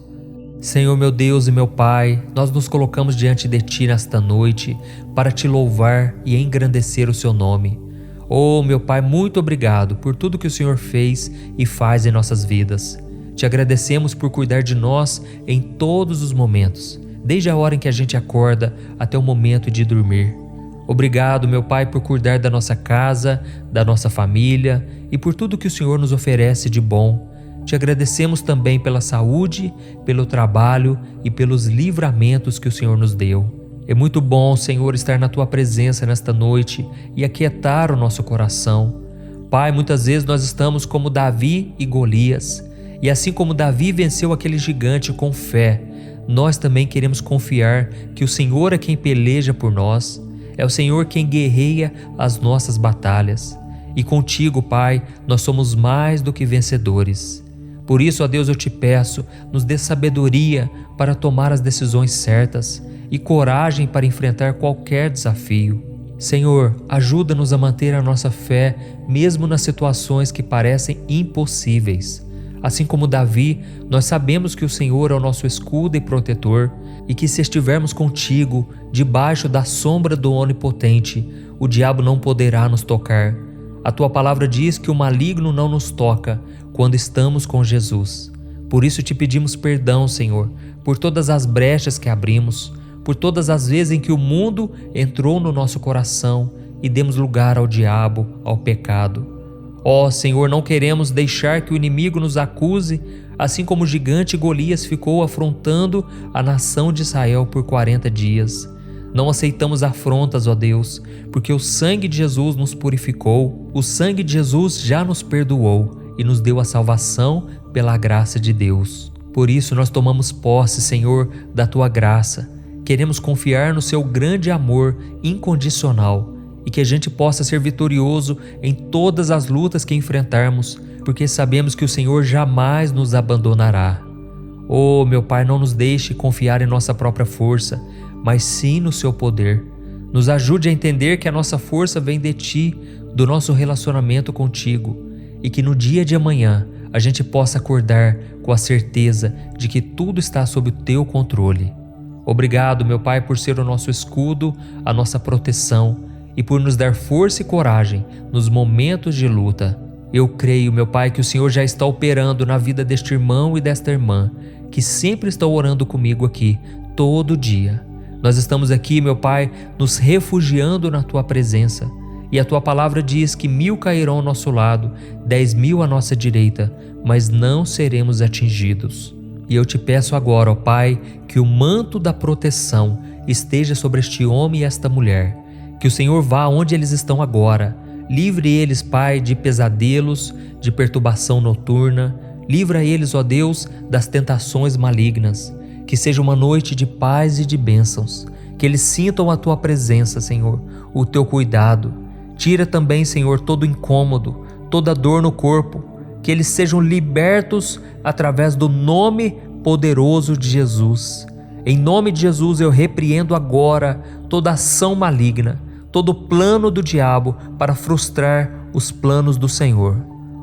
Senhor, meu Deus e meu Pai, nós nos colocamos diante de Ti nesta noite para Te louvar e engrandecer o Seu nome. Oh, meu Pai, muito obrigado por tudo que o Senhor fez e faz em nossas vidas. Te agradecemos por cuidar de nós em todos os momentos, desde a hora em que a gente acorda até o momento de dormir. Obrigado, meu Pai, por cuidar da nossa casa, da nossa família e por tudo que o Senhor nos oferece de bom. Te agradecemos também pela saúde, pelo trabalho e pelos livramentos que o Senhor nos deu. É muito bom, Senhor, estar na Tua presença nesta noite e aquietar o nosso coração. Pai, muitas vezes nós estamos como Davi e Golias. E assim como Davi venceu aquele gigante com fé, nós também queremos confiar que o Senhor é quem peleja por nós, é o Senhor quem guerreia as nossas batalhas. E contigo, Pai, nós somos mais do que vencedores. Por isso, ó Deus, eu te peço, nos dê sabedoria para tomar as decisões certas e coragem para enfrentar qualquer desafio. Senhor, ajuda-nos a manter a nossa fé mesmo nas situações que parecem impossíveis. Assim como Davi, nós sabemos que o Senhor é o nosso escudo e protetor e que se estivermos contigo, debaixo da sombra do Onipotente, o diabo não poderá nos tocar. A Tua palavra diz que o maligno não nos toca quando estamos com Jesus. Por isso te pedimos perdão, Senhor, por todas as brechas que abrimos, por todas as vezes em que o mundo entrou no nosso coração e demos lugar ao diabo, ao pecado. Ó Senhor, não queremos deixar que o inimigo nos acuse, assim como o gigante Golias ficou afrontando a nação de Israel por 40 dias. Não aceitamos afrontas, ó Deus, porque o sangue de Jesus nos purificou, o sangue de Jesus já nos perdoou e nos deu a salvação pela graça de Deus. Por isso nós tomamos posse, Senhor, da Tua graça. Queremos confiar no Seu grande amor incondicional e que a gente possa ser vitorioso em todas as lutas que enfrentarmos, porque sabemos que o Senhor jamais nos abandonará. Oh, meu Pai, não nos deixe confiar em nossa própria força, mas sim no Seu poder. Nos ajude a entender que a nossa força vem de Ti, do nosso relacionamento contigo, e que no dia de amanhã a gente possa acordar com a certeza de que tudo está sob o Teu controle. Obrigado, meu Pai, por ser o nosso escudo, a nossa proteção e por nos dar força e coragem nos momentos de luta. Eu creio, meu Pai, que o Senhor já está operando na vida deste irmão e desta irmã, que sempre estão orando comigo aqui, todo dia. Nós estamos aqui, meu Pai, nos refugiando na Tua presença. E a Tua palavra diz que 1000 cairão ao nosso lado, 10.000 à nossa direita, mas não seremos atingidos. E eu te peço agora, ó Pai, que o manto da proteção esteja sobre este homem e esta mulher. Que o Senhor vá onde eles estão agora. Livre eles, Pai, de pesadelos, de perturbação noturna. Livra eles, ó Deus, das tentações malignas. Que seja uma noite de paz e de bênçãos. Que eles sintam a Tua presença, Senhor, o Teu cuidado. Tira também, Senhor, todo incômodo, toda dor no corpo. Que eles sejam libertos através do nome poderoso de Jesus. Em nome de Jesus eu repreendo agora toda ação maligna, todo plano do diabo para frustrar os planos do Senhor.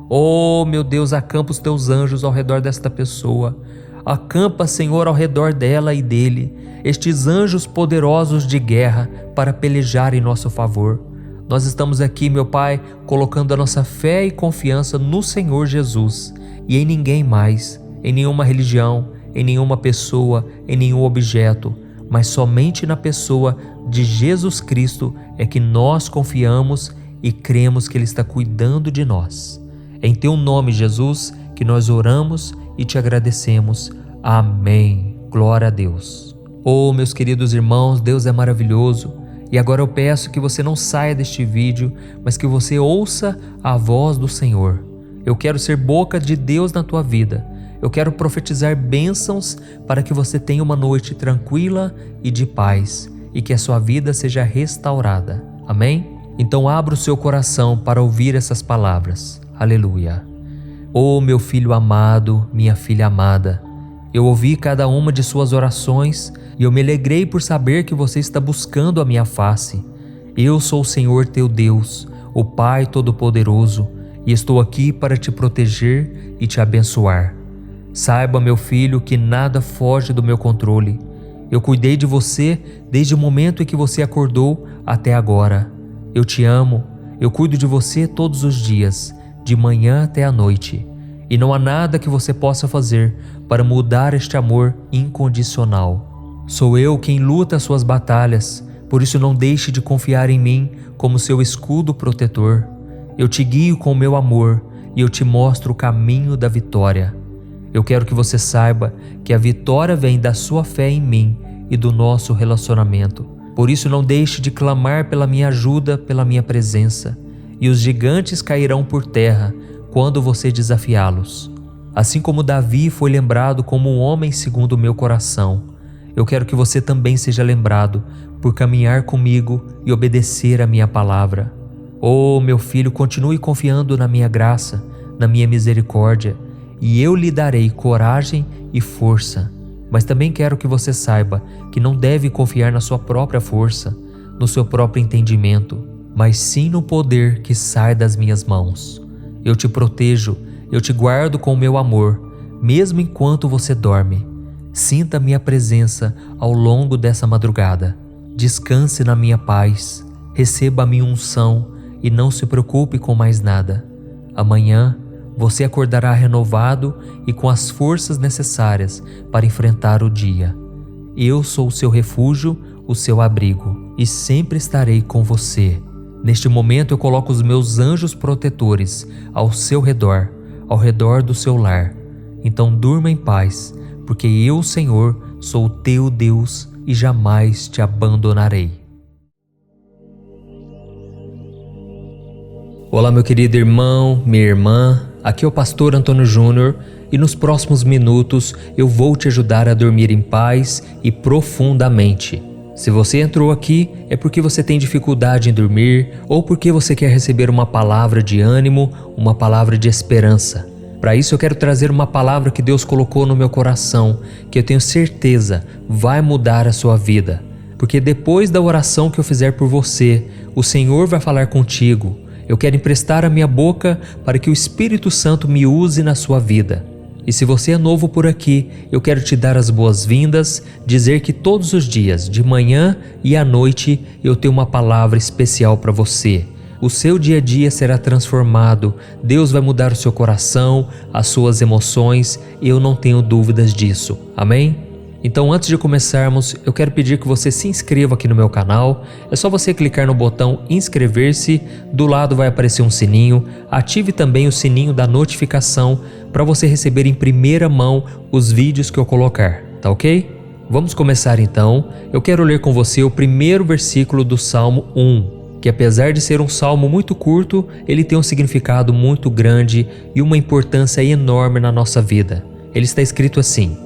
Oh, meu Deus, acampa os Teus anjos ao redor desta pessoa. Acampa, Senhor, ao redor dela e dele, estes anjos poderosos de guerra para pelejar em nosso favor. Nós estamos aqui, meu Pai, colocando a nossa fé e confiança no Senhor Jesus e em ninguém mais, em nenhuma religião, em nenhuma pessoa, em nenhum objeto, mas somente na pessoa de Jesus Cristo é que nós confiamos e cremos que Ele está cuidando de nós. Em Teu nome, Jesus, que nós oramos e Te agradecemos. Amém. Glória a Deus. Oh, meus queridos irmãos, Deus é maravilhoso. E agora eu peço que você não saia deste vídeo, mas que você ouça a voz do Senhor. Eu quero ser boca de Deus na tua vida. Eu quero profetizar bênçãos para que você tenha uma noite tranquila e de paz e que a sua vida seja restaurada. Amém? Então abra o seu coração para ouvir essas palavras. Aleluia. Oh, meu filho amado, minha filha amada, eu ouvi cada uma de suas orações e eu me alegrei por saber que você está buscando a minha face. Eu sou o Senhor teu Deus, o Pai Todo-Poderoso, e estou aqui para te proteger e te abençoar. Saiba, meu filho, que nada foge do meu controle. Eu cuidei de você desde o momento em que você acordou até agora. Eu te amo, eu cuido de você todos os dias, de manhã até a noite. E não há nada que você possa fazer para mudar este amor incondicional. Sou eu quem luta as suas batalhas, por isso não deixe de confiar em mim como seu escudo protetor. Eu te guio com o meu amor e eu te mostro o caminho da vitória. Eu quero que você saiba que a vitória vem da sua fé em mim e do nosso relacionamento. Por isso não deixe de clamar pela minha ajuda, pela minha presença, e os gigantes cairão por terra quando você desafiá-los. Assim como Davi foi lembrado como um homem segundo o meu coração, eu quero que você também seja lembrado por caminhar comigo e obedecer a minha palavra. Oh, meu filho, continue confiando na minha graça, na minha misericórdia, e eu lhe darei coragem e força. Mas também quero que você saiba que não deve confiar na sua própria força, no seu próprio entendimento, mas sim no poder que sai das minhas mãos. Eu te protejo, eu te guardo com o meu amor, mesmo enquanto você dorme. Sinta minha presença ao longo dessa madrugada. Descanse na minha paz, receba a minha unção e não se preocupe com mais nada. Amanhã você acordará renovado e com as forças necessárias para enfrentar o dia. Eu sou o seu refúgio, o seu abrigo, e sempre estarei com você. Neste momento eu coloco os meus anjos protetores ao seu redor, ao redor do seu lar. Então durma em paz, porque eu, Senhor, sou o teu Deus e jamais te abandonarei. Olá, meu querido irmão, minha irmã, aqui é o pastor Antônio Júnior e nos próximos minutos eu vou te ajudar a dormir em paz e profundamente. Se você entrou aqui é porque você tem dificuldade em dormir ou porque você quer receber uma palavra de ânimo, uma palavra de esperança. Para isso eu quero trazer uma palavra que Deus colocou no meu coração, que eu tenho certeza vai mudar a sua vida. Porque depois da oração que eu fizer por você, o Senhor vai falar contigo. Eu quero emprestar a minha boca para que o Espírito Santo me use na sua vida. E se você é novo por aqui, eu quero te dar as boas-vindas, dizer que todos os dias, de manhã e à noite, eu tenho uma palavra especial para você. O seu dia a dia será transformado, Deus vai mudar o seu coração, as suas emoções, e eu não tenho dúvidas disso. Amém? Então, antes de começarmos, eu quero pedir que você se inscreva aqui no meu canal. É só você clicar no botão inscrever-se, do lado vai aparecer um sininho. Ative também o sininho da notificação para você receber em primeira mão os vídeos que eu colocar, tá ok? Vamos começar então. Eu quero ler com você o primeiro versículo do Salmo 1, que apesar de ser um salmo muito curto, ele tem um significado muito grande e uma importância enorme na nossa vida. Ele está escrito assim: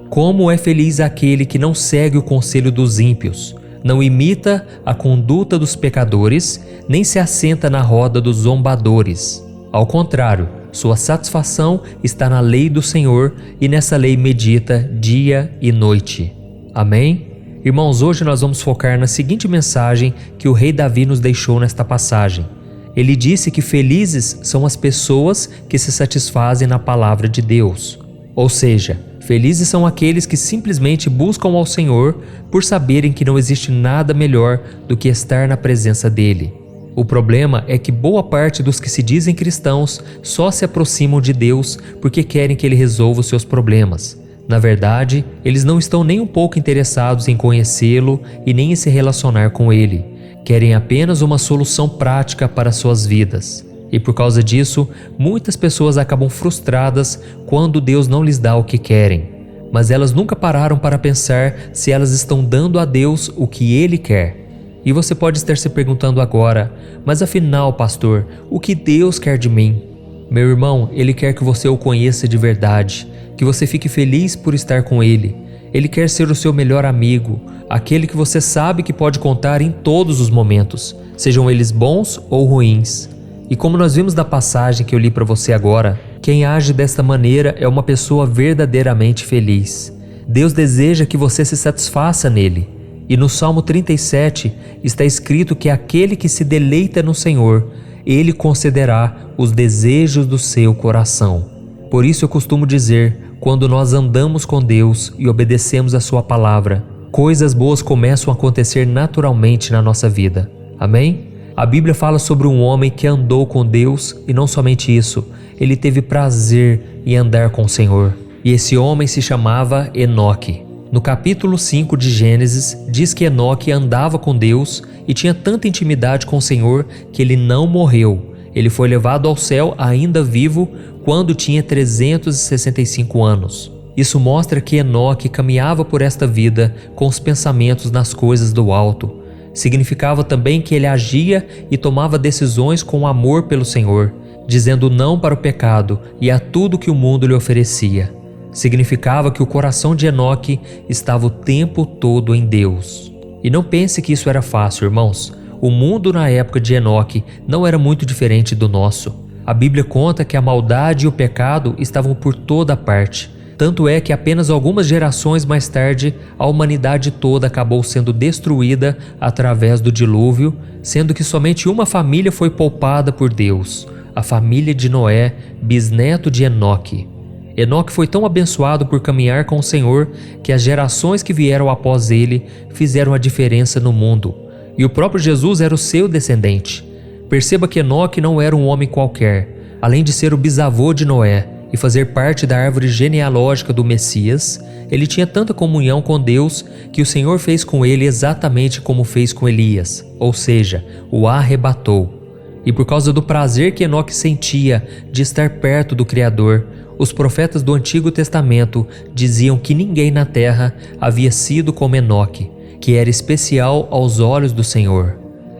Como é feliz aquele que não segue o conselho dos ímpios, não imita a conduta dos pecadores, nem se assenta na roda dos zombadores. Ao contrário, sua satisfação está na lei do Senhor e nessa lei medita dia e noite. Amém? Irmãos, hoje nós vamos focar na seguinte mensagem que o rei Davi nos deixou nesta passagem. Ele disse que felizes são as pessoas que se satisfazem na palavra de Deus. Ou seja, felizes são aqueles que simplesmente buscam ao Senhor por saberem que não existe nada melhor do que estar na presença dEle. O problema é que boa parte dos que se dizem cristãos só se aproximam de Deus porque querem que Ele resolva os seus problemas. Na verdade, eles não estão nem um pouco interessados em conhecê-lo e nem em se relacionar com Ele. Querem apenas uma solução prática para suas vidas. E por causa disso, muitas pessoas acabam frustradas quando Deus não lhes dá o que querem. Mas elas nunca pararam para pensar se elas estão dando a Deus o que Ele quer. E você pode estar se perguntando agora: mas afinal, pastor, o que Deus quer de mim? Meu irmão, Ele quer que você o conheça de verdade, que você fique feliz por estar com Ele. Ele quer ser o seu melhor amigo, aquele que você sabe que pode contar em todos os momentos, sejam eles bons ou ruins. E como nós vimos da passagem que eu li para você agora, quem age desta maneira é uma pessoa verdadeiramente feliz. Deus deseja que você se satisfaça nele. E no Salmo 37 está escrito que aquele que se deleita no Senhor, Ele concederá os desejos do seu coração. Por isso eu costumo dizer, quando nós andamos com Deus e obedecemos a sua palavra, coisas boas começam a acontecer naturalmente na nossa vida. Amém? A Bíblia fala sobre um homem que andou com Deus e não somente isso, ele teve prazer em andar com o Senhor. E esse homem se chamava Enoque. No capítulo 5 de Gênesis, diz que Enoque andava com Deus e tinha tanta intimidade com o Senhor que ele não morreu. Ele foi levado ao céu ainda vivo quando tinha 365 anos. Isso mostra que Enoque caminhava por esta vida com os pensamentos nas coisas do alto. Significava também que ele agia e tomava decisões com amor pelo Senhor, dizendo não para o pecado e a tudo que o mundo lhe oferecia. Significava que o coração de Enoque estava o tempo todo em Deus. E não pense que isso era fácil, irmãos. O mundo na época de Enoque não era muito diferente do nosso. A Bíblia conta que a maldade e o pecado estavam por toda parte. Tanto é que apenas algumas gerações mais tarde, a humanidade toda acabou sendo destruída através do dilúvio, sendo que somente uma família foi poupada por Deus, a família de Noé, bisneto de Enoque. Enoque foi tão abençoado por caminhar com o Senhor que as gerações que vieram após ele fizeram a diferença no mundo. E o próprio Jesus era o seu descendente. Perceba que Enoque não era um homem qualquer. Além de ser o bisavô de Noé e fazer parte da árvore genealógica do Messias, ele tinha tanta comunhão com Deus que o Senhor fez com ele exatamente como fez com Elias, ou seja, o arrebatou. E por causa do prazer que Enoque sentia de estar perto do Criador, os profetas do Antigo Testamento diziam que ninguém na terra havia sido como Enoque, que era especial aos olhos do Senhor.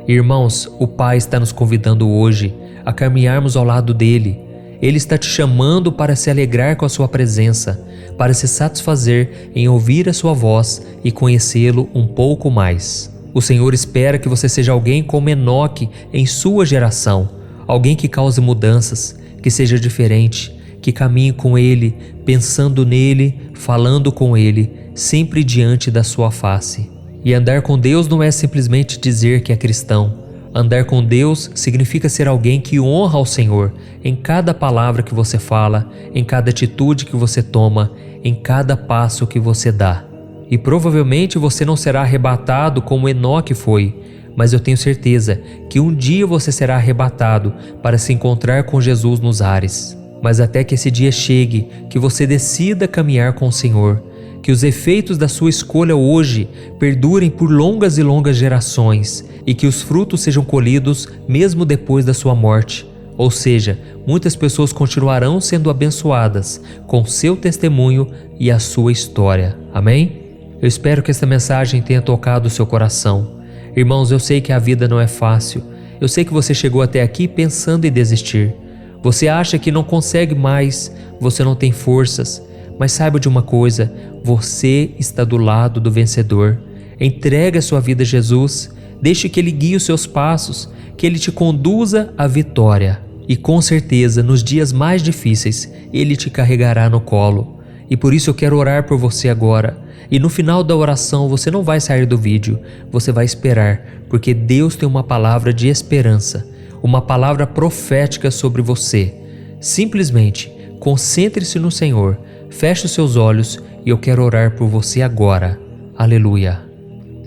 Irmãos, o Pai está nos convidando hoje a caminharmos ao lado dele. Ele está te chamando para se alegrar com a sua presença, para se satisfazer em ouvir a sua voz e conhecê-lo um pouco mais. O Senhor espera que você seja alguém como Enoque em sua geração, alguém que cause mudanças, que seja diferente, que caminhe com Ele, pensando nele, falando com Ele, sempre diante da sua face. E andar com Deus não é simplesmente dizer que é cristão. Andar com Deus significa ser alguém que honra ao Senhor em cada palavra que você fala, em cada atitude que você toma, em cada passo que você dá. E provavelmente você não será arrebatado como Enoque foi, mas eu tenho certeza que um dia você será arrebatado para se encontrar com Jesus nos ares. Mas até que esse dia chegue, que você decida caminhar com o Senhor, que os efeitos da sua escolha hoje perdurem por longas e longas gerações e que os frutos sejam colhidos mesmo depois da sua morte. Ou seja, muitas pessoas continuarão sendo abençoadas com seu testemunho e a sua história. Amém? Eu espero que esta mensagem tenha tocado o seu coração. Irmãos, eu sei que a vida não é fácil. Eu sei que você chegou até aqui pensando em desistir. Você acha que não consegue mais, você não tem forças. Mas saiba de uma coisa, você está do lado do vencedor. Entregue a sua vida a Jesus, deixe que Ele guie os seus passos, que Ele te conduza à vitória. E com certeza, nos dias mais difíceis, Ele te carregará no colo. E por isso eu quero orar por você agora. E no final da oração você não vai sair do vídeo, você vai esperar, porque Deus tem uma palavra de esperança, uma palavra profética sobre você. Simplesmente concentre-se no Senhor. Feche os seus olhos e eu quero orar por você agora. Aleluia.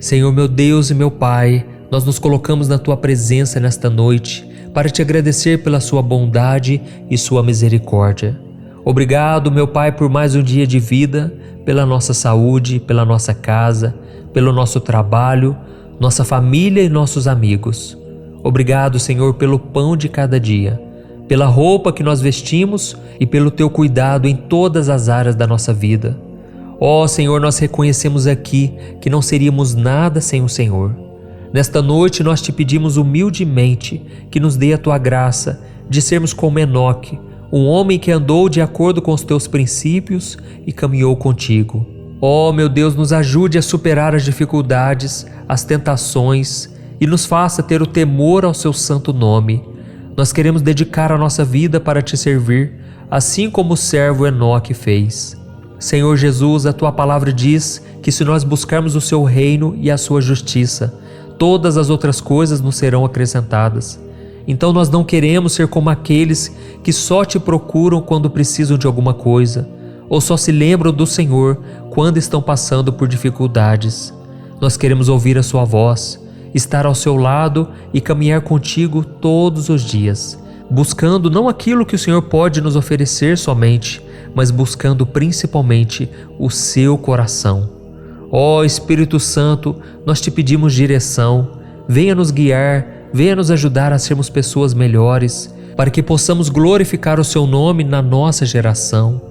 Senhor meu Deus e meu Pai, nós nos colocamos na Tua presença nesta noite para Te agradecer pela Sua bondade e Sua misericórdia. Obrigado, meu Pai, por mais um dia de vida, pela nossa saúde, pela nossa casa, pelo nosso trabalho, nossa família e nossos amigos. Obrigado, Senhor, pelo pão de cada dia, pela roupa que nós vestimos e pelo Teu cuidado em todas as áreas da nossa vida. Ó Senhor, nós reconhecemos aqui que não seríamos nada sem o Senhor. Nesta noite nós Te pedimos humildemente que nos dê a Tua graça de sermos como Enoque, um homem que andou de acordo com os Teus princípios e caminhou contigo. Ó meu Deus, nos ajude a superar as dificuldades, as tentações e nos faça ter o temor ao Seu santo nome. Nós queremos dedicar a nossa vida para Te servir, assim como o servo Enoque fez. Senhor Jesus, a Tua palavra diz que se nós buscarmos o Seu reino e a Sua justiça, todas as outras coisas nos serão acrescentadas. Então nós não queremos ser como aqueles que só Te procuram quando precisam de alguma coisa, ou só se lembram do Senhor quando estão passando por dificuldades. Nós queremos ouvir a Sua voz, estar ao Seu lado e caminhar contigo todos os dias, buscando não aquilo que o Senhor pode nos oferecer somente, mas buscando principalmente o Seu coração. Ó Espírito Santo, nós Te pedimos direção, venha nos guiar, venha nos ajudar a sermos pessoas melhores, para que possamos glorificar o Seu nome na nossa geração.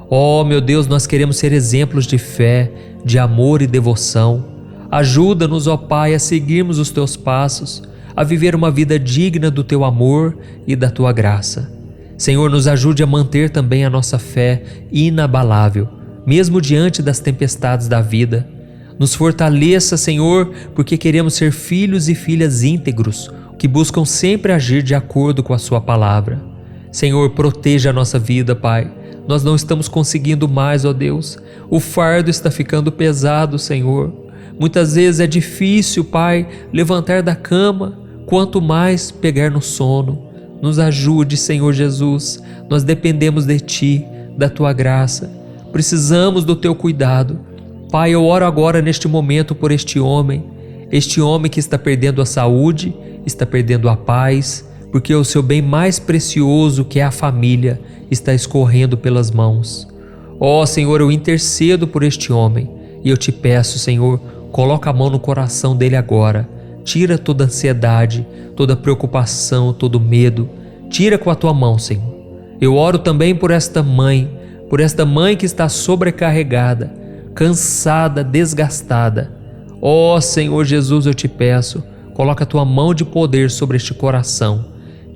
Ó meu Deus, nós queremos ser exemplos de fé, de amor e devoção. Ajuda-nos, ó Pai, a seguirmos os Teus passos, a viver uma vida digna do Teu amor e da Tua graça. Senhor, nos ajude a manter também a nossa fé inabalável, mesmo diante das tempestades da vida. Nos fortaleça, Senhor, porque queremos ser filhos e filhas íntegros, que buscam sempre agir de acordo com a Sua palavra. Senhor, proteja a nossa vida, Pai. Nós não estamos conseguindo mais, ó Deus. O fardo está ficando pesado, Senhor. Muitas vezes é difícil, Pai, levantar da cama, quanto mais pegar no sono. Nos ajude, Senhor Jesus. Nós dependemos de Ti, da Tua graça. Precisamos do Teu cuidado. Pai, eu oro agora neste momento por este homem que está perdendo a saúde, está perdendo a paz, porque o seu bem mais precioso, que é a família, está escorrendo pelas mãos. Ó Senhor, eu intercedo por este homem e eu Te peço, Senhor, coloca a mão no coração dele agora, tira toda ansiedade, toda preocupação, todo medo, tira com a Tua mão, Senhor. Eu oro também por esta mãe que está sobrecarregada, cansada, desgastada. Ó Senhor Jesus, eu Te peço, coloca a Tua mão de poder sobre este coração,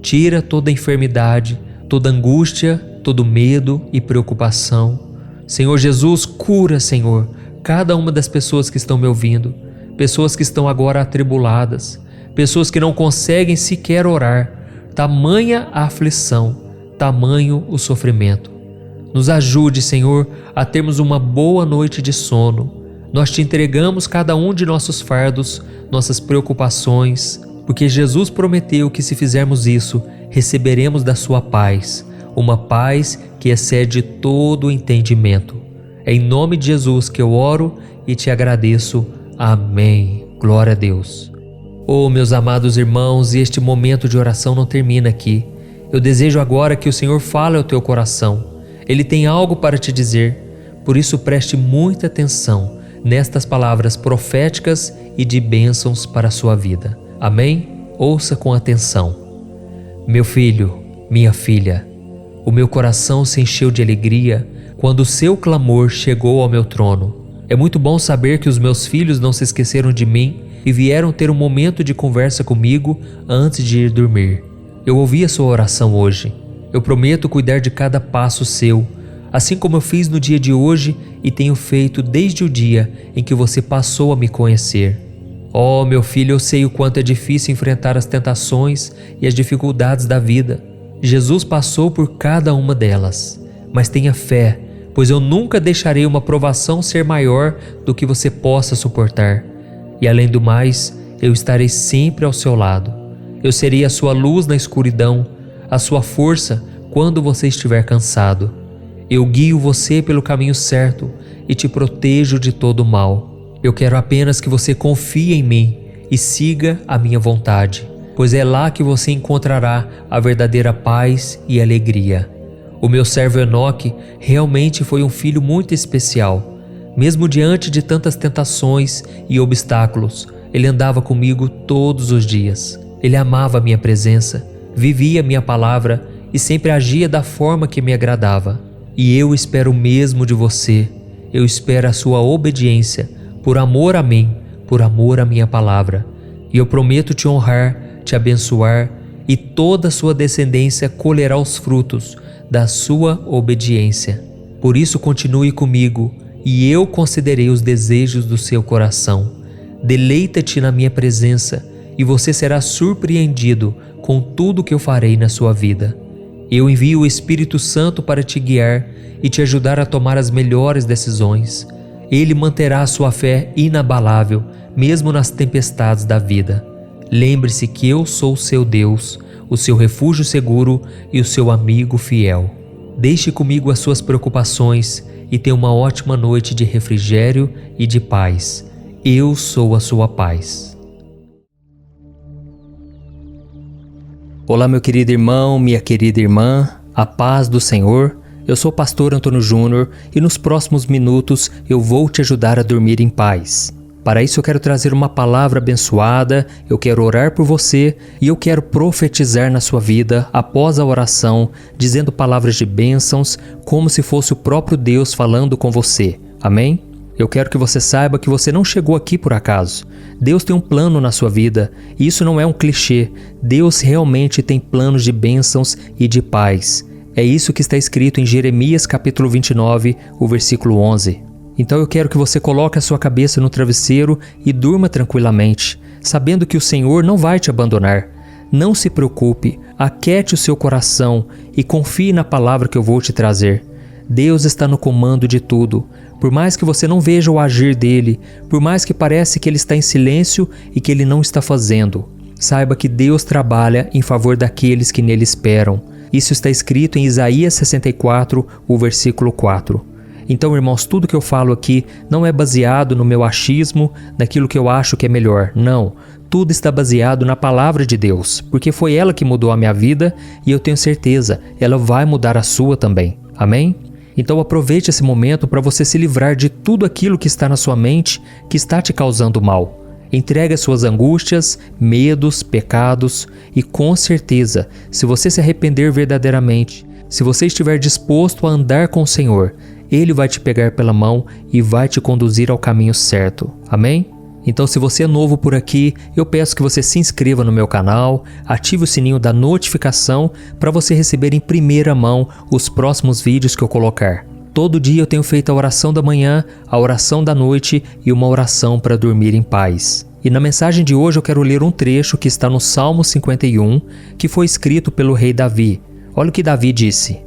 tira toda enfermidade, toda angústia, todo medo e preocupação. Senhor Jesus, cura, Senhor, cada uma das pessoas que estão me ouvindo, pessoas que estão agora atribuladas, pessoas que não conseguem sequer orar, tamanha a aflição, tamanho o sofrimento. Nos ajude, Senhor, a termos uma boa noite de sono. Nós Te entregamos cada um de nossos fardos, nossas preocupações, porque Jesus prometeu que se fizermos isso, receberemos da sua paz, uma paz que excede todo o entendimento. É em nome de Jesus que eu oro e te agradeço. Amém. Glória a Deus. Oh, meus amados irmãos, e este momento de oração não termina aqui. Eu desejo agora que o Senhor fale ao teu coração. Ele tem algo para te dizer, por isso preste muita atenção nestas palavras proféticas e de bênçãos para a sua vida. Amém? Ouça com atenção. Meu filho, minha filha, o meu coração se encheu de alegria quando o seu clamor chegou ao meu trono. É muito bom saber que os meus filhos não se esqueceram de mim e vieram ter um momento de conversa comigo antes de ir dormir. Eu ouvi a sua oração hoje. Eu prometo cuidar de cada passo seu, assim como eu fiz no dia de hoje e tenho feito desde o dia em que você passou a me conhecer. Oh, meu filho, eu sei o quanto é difícil enfrentar as tentações e as dificuldades da vida. Jesus passou por cada uma delas. Mas tenha fé, pois eu nunca deixarei uma provação ser maior do que você possa suportar. E além do mais, eu estarei sempre ao seu lado. Eu serei a sua luz na escuridão, a sua força quando você estiver cansado. Eu guio você pelo caminho certo e te protejo de todo o mal. Eu quero apenas que você confie em mim e siga a minha vontade, pois é lá que você encontrará a verdadeira paz e alegria. O meu servo Enoque realmente foi um filho muito especial. Mesmo diante de tantas tentações e obstáculos, ele andava comigo todos os dias. Ele amava a minha presença, vivia a minha palavra e sempre agia da forma que me agradava. E eu espero o mesmo de você. Eu espero a sua obediência, por amor a mim, por amor à minha palavra. E eu prometo te honrar, te abençoar, e toda a sua descendência colherá os frutos da sua obediência. Por isso continue comigo, e eu concederei os desejos do seu coração. Deleita-te na minha presença, e você será surpreendido com tudo que eu farei na sua vida. Eu envio o Espírito Santo para te guiar e te ajudar a tomar as melhores decisões. Ele manterá a sua fé inabalável, mesmo nas tempestades da vida. Lembre-se que eu sou o seu Deus, o seu refúgio seguro e o seu amigo fiel. Deixe comigo as suas preocupações e tenha uma ótima noite de refrigério e de paz. Eu sou a sua paz. Olá, meu querido irmão, minha querida irmã, a paz do Senhor. Eu sou o pastor Antônio Júnior e nos próximos minutos eu vou te ajudar a dormir em paz. Para isso eu quero trazer uma palavra abençoada, eu quero orar por você e eu quero profetizar na sua vida após a oração, dizendo palavras de bênçãos, como se fosse o próprio Deus falando com você. Amém? Eu quero que você saiba que você não chegou aqui por acaso. Deus tem um plano na sua vida, e isso não é um clichê. Deus realmente tem planos de bênçãos e de paz. É isso que está escrito em Jeremias capítulo 29, o versículo 11. Então eu quero que você coloque a sua cabeça no travesseiro e durma tranquilamente, sabendo que o Senhor não vai te abandonar. Não se preocupe, aquiete o seu coração e confie na palavra que eu vou te trazer. Deus está no comando de tudo. Por mais que você não veja o agir dele, por mais que pareça que ele está em silêncio e que ele não está fazendo, saiba que Deus trabalha em favor daqueles que nele esperam. Isso está escrito em Isaías 64, o versículo 4. Então, irmãos, tudo que eu falo aqui não é baseado no meu achismo, naquilo que eu acho que é melhor. Não, tudo está baseado na palavra de Deus, porque foi ela que mudou a minha vida e eu tenho certeza, ela vai mudar a sua também. Amém? Então aproveite esse momento para você se livrar de tudo aquilo que está na sua mente que está te causando mal. Entregue as suas angústias, medos, pecados e com certeza, se você se arrepender verdadeiramente, se você estiver disposto a andar com o Senhor, Ele vai te pegar pela mão e vai te conduzir ao caminho certo. Amém? Então, se você é novo por aqui, eu peço que você se inscreva no meu canal, ative o sininho da notificação para você receber em primeira mão os próximos vídeos que eu colocar. Todo dia eu tenho feito a oração da manhã, a oração da noite e uma oração para dormir em paz. E na mensagem de hoje eu quero ler um trecho que está no Salmo 51, que foi escrito pelo rei Davi. Olha o que Davi disse: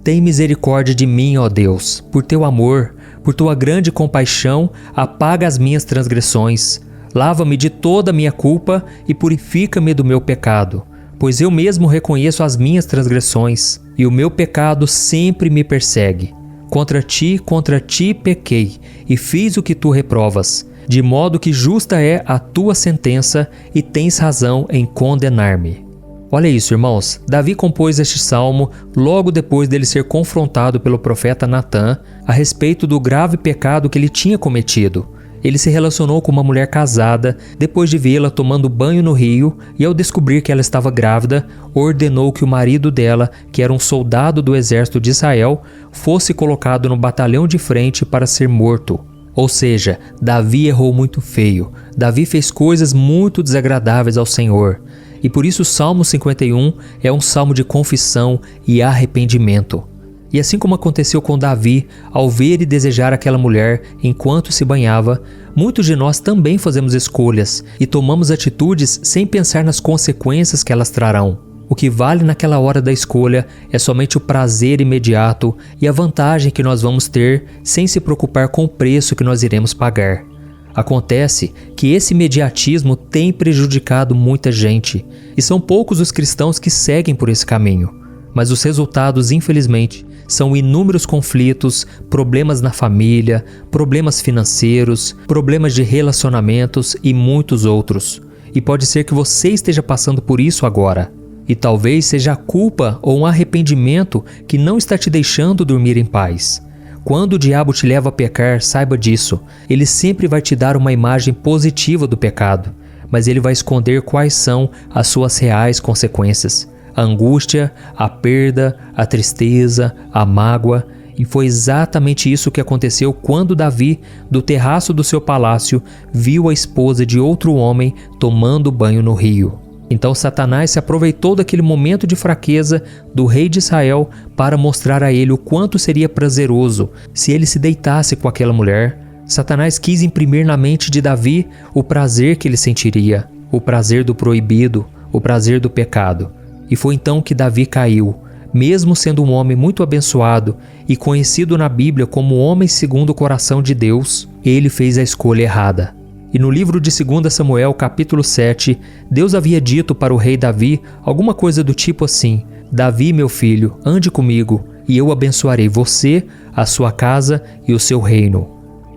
Tem misericórdia de mim, ó Deus, por teu amor, por tua grande compaixão, apaga as minhas transgressões. Lava-me de toda a minha culpa e purifica-me do meu pecado, pois eu mesmo reconheço as minhas transgressões, e o meu pecado sempre me persegue. Contra ti pequei, e fiz o que tu reprovas, de modo que justa é a tua sentença, e tens razão em condenar-me. Olha isso, irmãos. Davi compôs este salmo logo depois dele ser confrontado pelo profeta Natã a respeito do grave pecado que ele tinha cometido. Ele se relacionou com uma mulher casada depois de vê-la tomando banho no rio e, ao descobrir que ela estava grávida, ordenou que o marido dela, que era um soldado do exército de Israel, fosse colocado no batalhão de frente para ser morto. Ou seja, Davi errou muito feio. Davi fez coisas muito desagradáveis ao Senhor. E por isso o Salmo 51 é um salmo de confissão e arrependimento. E assim como aconteceu com Davi, ao ver e desejar aquela mulher enquanto se banhava, muitos de nós também fazemos escolhas e tomamos atitudes sem pensar nas consequências que elas trarão. O que vale naquela hora da escolha é somente o prazer imediato e a vantagem que nós vamos ter sem se preocupar com o preço que nós iremos pagar. Acontece que esse imediatismo tem prejudicado muita gente, e são poucos os cristãos que seguem por esse caminho. Mas os resultados, infelizmente, são inúmeros conflitos, problemas na família, problemas financeiros, problemas de relacionamentos e muitos outros. E pode ser que você esteja passando por isso agora. E talvez seja a culpa ou um arrependimento que não está te deixando dormir em paz. Quando o diabo te leva a pecar, saiba disso. Ele sempre vai te dar uma imagem positiva do pecado, mas ele vai esconder quais são as suas reais consequências. A angústia, a perda, a tristeza, a mágoa. E foi exatamente isso que aconteceu quando Davi, do terraço do seu palácio, viu a esposa de outro homem tomando banho no rio. Então Satanás se aproveitou daquele momento de fraqueza do rei de Israel para mostrar a ele o quanto seria prazeroso se ele se deitasse com aquela mulher. Satanás quis imprimir na mente de Davi o prazer que ele sentiria, o prazer do proibido, o prazer do pecado. E foi então que Davi caiu. Mesmo sendo um homem muito abençoado e conhecido na Bíblia como homem segundo o coração de Deus, ele fez a escolha errada. E no livro de 2 Samuel, capítulo 7, Deus havia dito para o rei Davi alguma coisa do tipo assim: Davi, meu filho, ande comigo, e eu abençoarei você, a sua casa e o seu reino.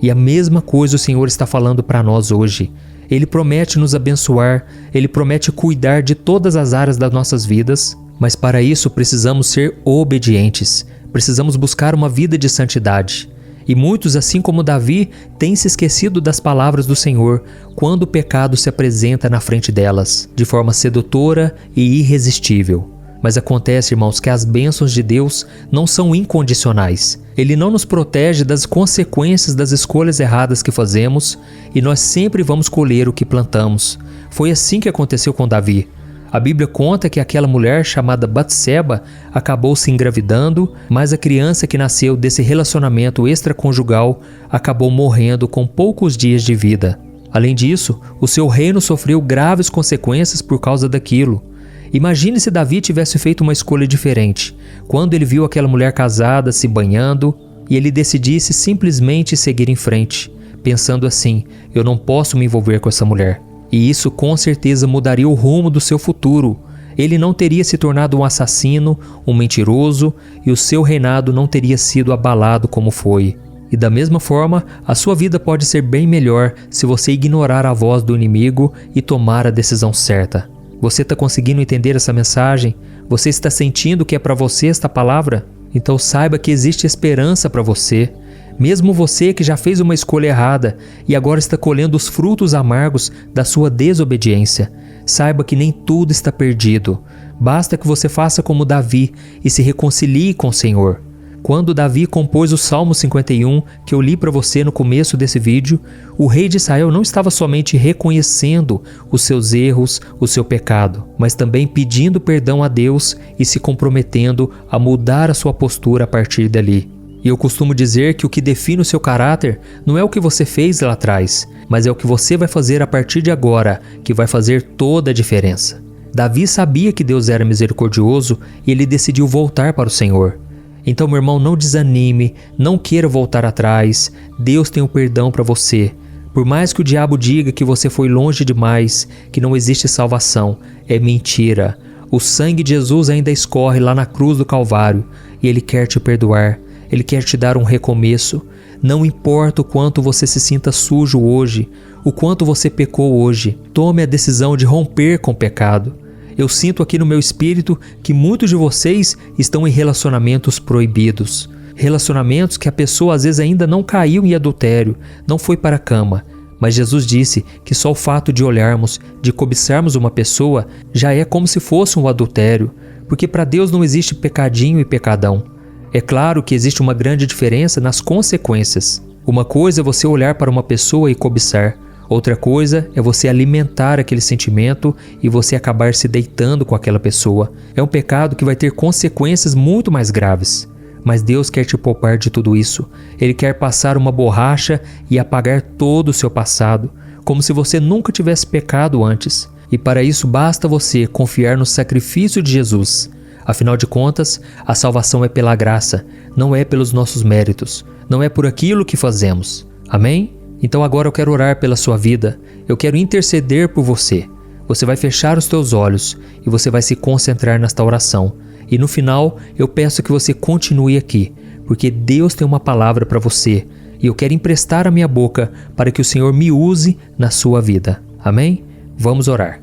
E a mesma coisa o Senhor está falando para nós hoje. Ele promete nos abençoar, Ele promete cuidar de todas as áreas das nossas vidas, mas para isso precisamos ser obedientes, precisamos buscar uma vida de santidade. E muitos, assim como Davi, têm se esquecido das palavras do Senhor quando o pecado se apresenta na frente delas, de forma sedutora e irresistível. Mas acontece, irmãos, que as bênçãos de Deus não são incondicionais. Ele não nos protege das consequências das escolhas erradas que fazemos e nós sempre vamos colher o que plantamos. Foi assim que aconteceu com Davi. A Bíblia conta que aquela mulher chamada Batseba acabou se engravidando, mas a criança que nasceu desse relacionamento extraconjugal acabou morrendo com poucos dias de vida. Além disso, o seu reino sofreu graves consequências por causa daquilo. Imagine se Davi tivesse feito uma escolha diferente, quando ele viu aquela mulher casada se banhando e ele decidisse simplesmente seguir em frente, pensando assim: eu não posso me envolver com essa mulher. E isso com certeza mudaria o rumo do seu futuro. Ele não teria se tornado um assassino, um mentiroso, e o seu reinado não teria sido abalado como foi. E da mesma forma, a sua vida pode ser bem melhor se você ignorar a voz do inimigo e tomar a decisão certa. Você está conseguindo entender essa mensagem? Você está sentindo que é para você esta palavra? Então saiba que existe esperança para você. Mesmo você que já fez uma escolha errada e agora está colhendo os frutos amargos da sua desobediência, saiba que nem tudo está perdido. Basta que você faça como Davi e se reconcilie com o Senhor. Quando Davi compôs o Salmo 51, que eu li para você no começo desse vídeo, o rei de Israel não estava somente reconhecendo os seus erros, o seu pecado, mas também pedindo perdão a Deus e se comprometendo a mudar a sua postura a partir dali. E eu costumo dizer que o que define o seu caráter não é o que você fez lá atrás, mas é o que você vai fazer a partir de agora, que vai fazer toda a diferença. Davi sabia que Deus era misericordioso e ele decidiu voltar para o Senhor. Então, meu irmão, não desanime, não queira voltar atrás. Deus tem o perdão para você. Por mais que o diabo diga que você foi longe demais, que não existe salvação, é mentira. O sangue de Jesus ainda escorre lá na cruz do Calvário e Ele quer te perdoar. Ele quer te dar um recomeço. Não importa o quanto você se sinta sujo hoje, o quanto você pecou hoje, tome a decisão de romper com o pecado. Eu sinto aqui no meu espírito que muitos de vocês estão em relacionamentos proibidos. Relacionamentos que a pessoa às vezes ainda não caiu em adultério, não foi para a cama. Mas Jesus disse que só o fato de olharmos, de cobiçarmos uma pessoa, já é como se fosse um adultério, porque para Deus não existe pecadinho e pecadão. É claro que existe uma grande diferença nas consequências. Uma coisa é você olhar para uma pessoa e cobiçar. Outra coisa é você alimentar aquele sentimento e você acabar se deitando com aquela pessoa. É um pecado que vai ter consequências muito mais graves. Mas Deus quer te poupar de tudo isso. Ele quer passar uma borracha e apagar todo o seu passado, como se você nunca tivesse pecado antes. E para isso basta você confiar no sacrifício de Jesus. Afinal de contas, a salvação é pela graça, não é pelos nossos méritos, não é por aquilo que fazemos. Amém? Então agora eu quero orar pela sua vida, eu quero interceder por você. Você vai fechar os teus olhos e você vai se concentrar nesta oração. E no final, eu peço que você continue aqui, porque Deus tem uma palavra para você e eu quero emprestar a minha boca para que o Senhor me use na sua vida. Amém? Vamos orar.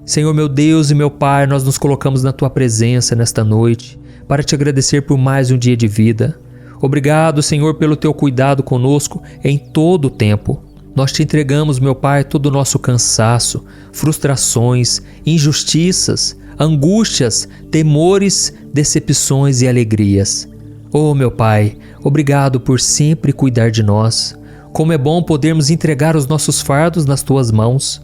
Senhor meu Deus e meu Pai, nós nos colocamos na Tua presença nesta noite para te agradecer por mais um dia de vida. Obrigado, Senhor, pelo Teu cuidado conosco em todo o tempo. Nós te entregamos, meu Pai, todo o nosso cansaço, frustrações, injustiças, angústias, temores, decepções e alegrias. Oh, meu Pai, obrigado por sempre cuidar de nós. Como é bom podermos entregar os nossos fardos nas Tuas mãos.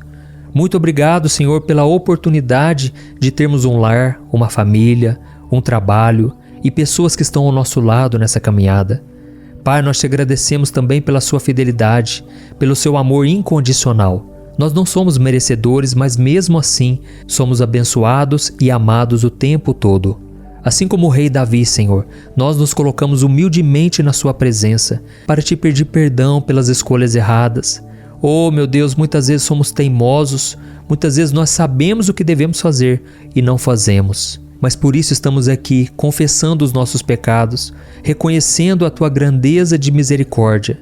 Muito obrigado, Senhor, pela oportunidade de termos um lar, uma família, um trabalho e pessoas que estão ao nosso lado nessa caminhada. Pai, nós te agradecemos também pela sua fidelidade, pelo seu amor incondicional. Nós não somos merecedores, mas mesmo assim somos abençoados e amados o tempo todo. Assim como o rei Davi, Senhor, nós nos colocamos humildemente na sua presença para te pedir perdão pelas escolhas erradas. Oh, meu Deus, muitas vezes somos teimosos, muitas vezes nós sabemos o que devemos fazer e não fazemos. Mas por isso estamos aqui, confessando os nossos pecados, reconhecendo a Tua grandeza de misericórdia.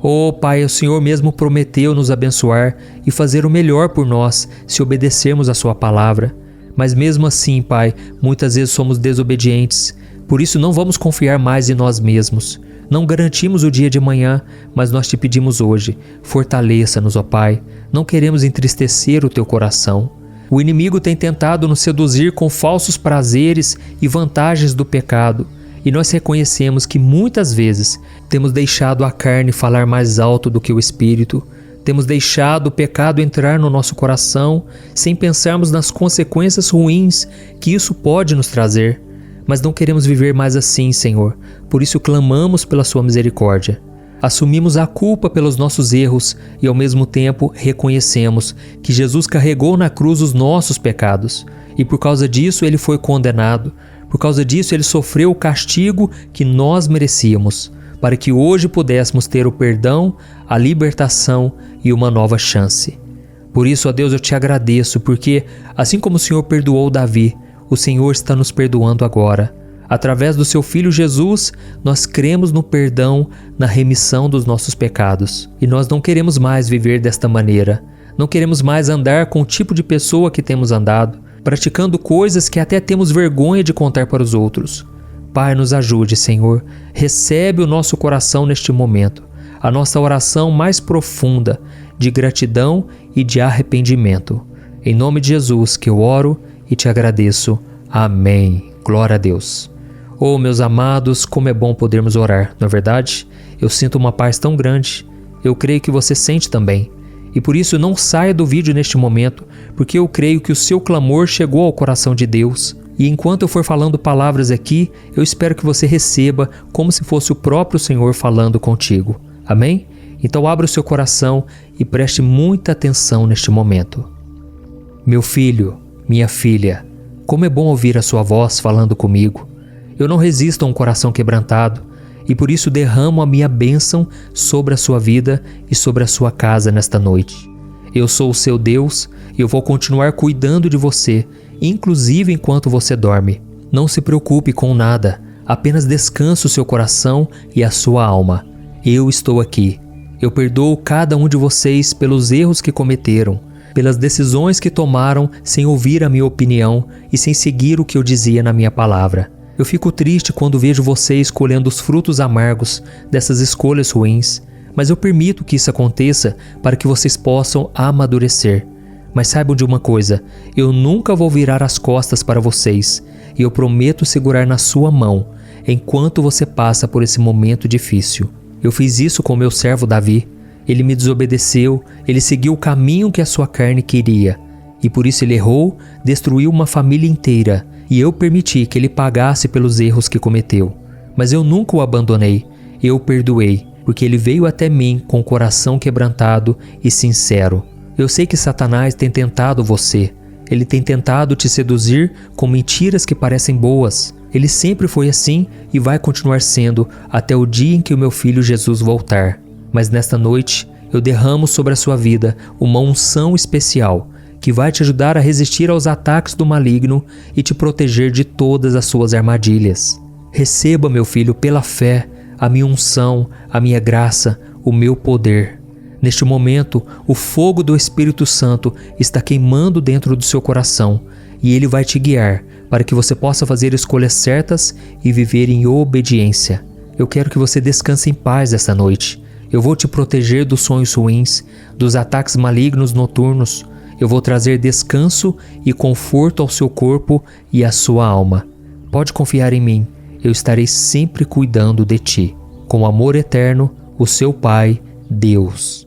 Oh, Pai, o Senhor mesmo prometeu nos abençoar e fazer o melhor por nós se obedecermos a Sua palavra. Mas mesmo assim, Pai, muitas vezes somos desobedientes. Por isso não vamos confiar mais em nós mesmos. Não garantimos o dia de amanhã, mas nós te pedimos hoje, fortaleça-nos, ó Pai. Não queremos entristecer o Teu coração. O inimigo tem tentado nos seduzir com falsos prazeres e vantagens do pecado, e nós reconhecemos que muitas vezes temos deixado a carne falar mais alto do que o espírito, temos deixado o pecado entrar no nosso coração sem pensarmos nas consequências ruins que isso pode nos trazer. Mas não queremos viver mais assim, Senhor, por isso clamamos pela Sua misericórdia. Assumimos a culpa pelos nossos erros e ao mesmo tempo reconhecemos que Jesus carregou na cruz os nossos pecados e por causa disso Ele foi condenado, por causa disso Ele sofreu o castigo que nós merecíamos, para que hoje pudéssemos ter o perdão, a libertação e uma nova chance. Por isso, ó Deus, eu te agradeço, porque assim como o Senhor perdoou Davi, o Senhor está nos perdoando agora. Através do Seu Filho Jesus, nós cremos no perdão, na remissão dos nossos pecados. E nós não queremos mais viver desta maneira. Não queremos mais andar com o tipo de pessoa que temos andado, praticando coisas que até temos vergonha de contar para os outros. Pai, nos ajude, Senhor. Recebe o nosso coração neste momento, a nossa oração mais profunda de gratidão e de arrependimento. Em nome de Jesus que eu oro e te agradeço. Amém. Glória a Deus. Oh, meus amados, como é bom podermos orar, não é verdade? Eu sinto uma paz tão grande. Eu creio que você sente também. E por isso não saia do vídeo neste momento, porque eu creio que o seu clamor chegou ao coração de Deus. E enquanto eu for falando palavras aqui, eu espero que você receba como se fosse o próprio Senhor falando contigo. Amém? Então abra o seu coração e preste muita atenção neste momento. Meu filho, minha filha, como é bom ouvir a sua voz falando comigo. Eu não resisto a um coração quebrantado. e por isso derramo a minha bênção sobre a sua vida e sobre a sua casa nesta noite. Eu sou o seu Deus e eu vou continuar cuidando de você, inclusive enquanto você dorme. Não se preocupe com nada, apenas descanse o seu coração e a sua alma. Eu estou aqui. Eu perdoo cada um de vocês pelos erros que cometeram, pelas decisões que tomaram sem ouvir a minha opinião e sem seguir o que eu dizia na minha palavra. Eu fico triste quando vejo vocês colhendo os frutos amargos dessas escolhas ruins, mas eu permito que isso aconteça para que vocês possam amadurecer. Mas saibam de uma coisa, eu nunca vou virar as costas para vocês e eu prometo segurar na sua mão enquanto você passa por esse momento difícil. Eu fiz isso com meu servo Davi. Ele me desobedeceu, ele seguiu o caminho que a sua carne queria e por isso ele errou, destruiu uma família inteira e eu permiti que ele pagasse pelos erros que cometeu. Mas eu nunca o abandonei, eu o perdoei, porque ele veio até mim com o coração quebrantado e sincero. Eu sei que Satanás tem tentado você. Ele tem tentado te seduzir com mentiras que parecem boas. Ele sempre foi assim e vai continuar sendo até o dia em que o meu filho Jesus voltar. Mas nesta noite, eu derramo sobre a sua vida uma unção especial que vai te ajudar a resistir aos ataques do maligno e te proteger de todas as suas armadilhas. Receba, meu filho, pela fé, a minha unção, a minha graça, o meu poder. Neste momento, o fogo do Espírito Santo está queimando dentro do seu coração e ele vai te guiar para que você possa fazer escolhas certas e viver em obediência. Eu quero que você descanse em paz esta noite. Eu vou te proteger dos sonhos ruins, dos ataques malignos noturnos. Eu vou trazer descanso e conforto ao seu corpo e à sua alma. Pode confiar em mim, eu estarei sempre cuidando de ti. Com amor eterno, o seu Pai, Deus.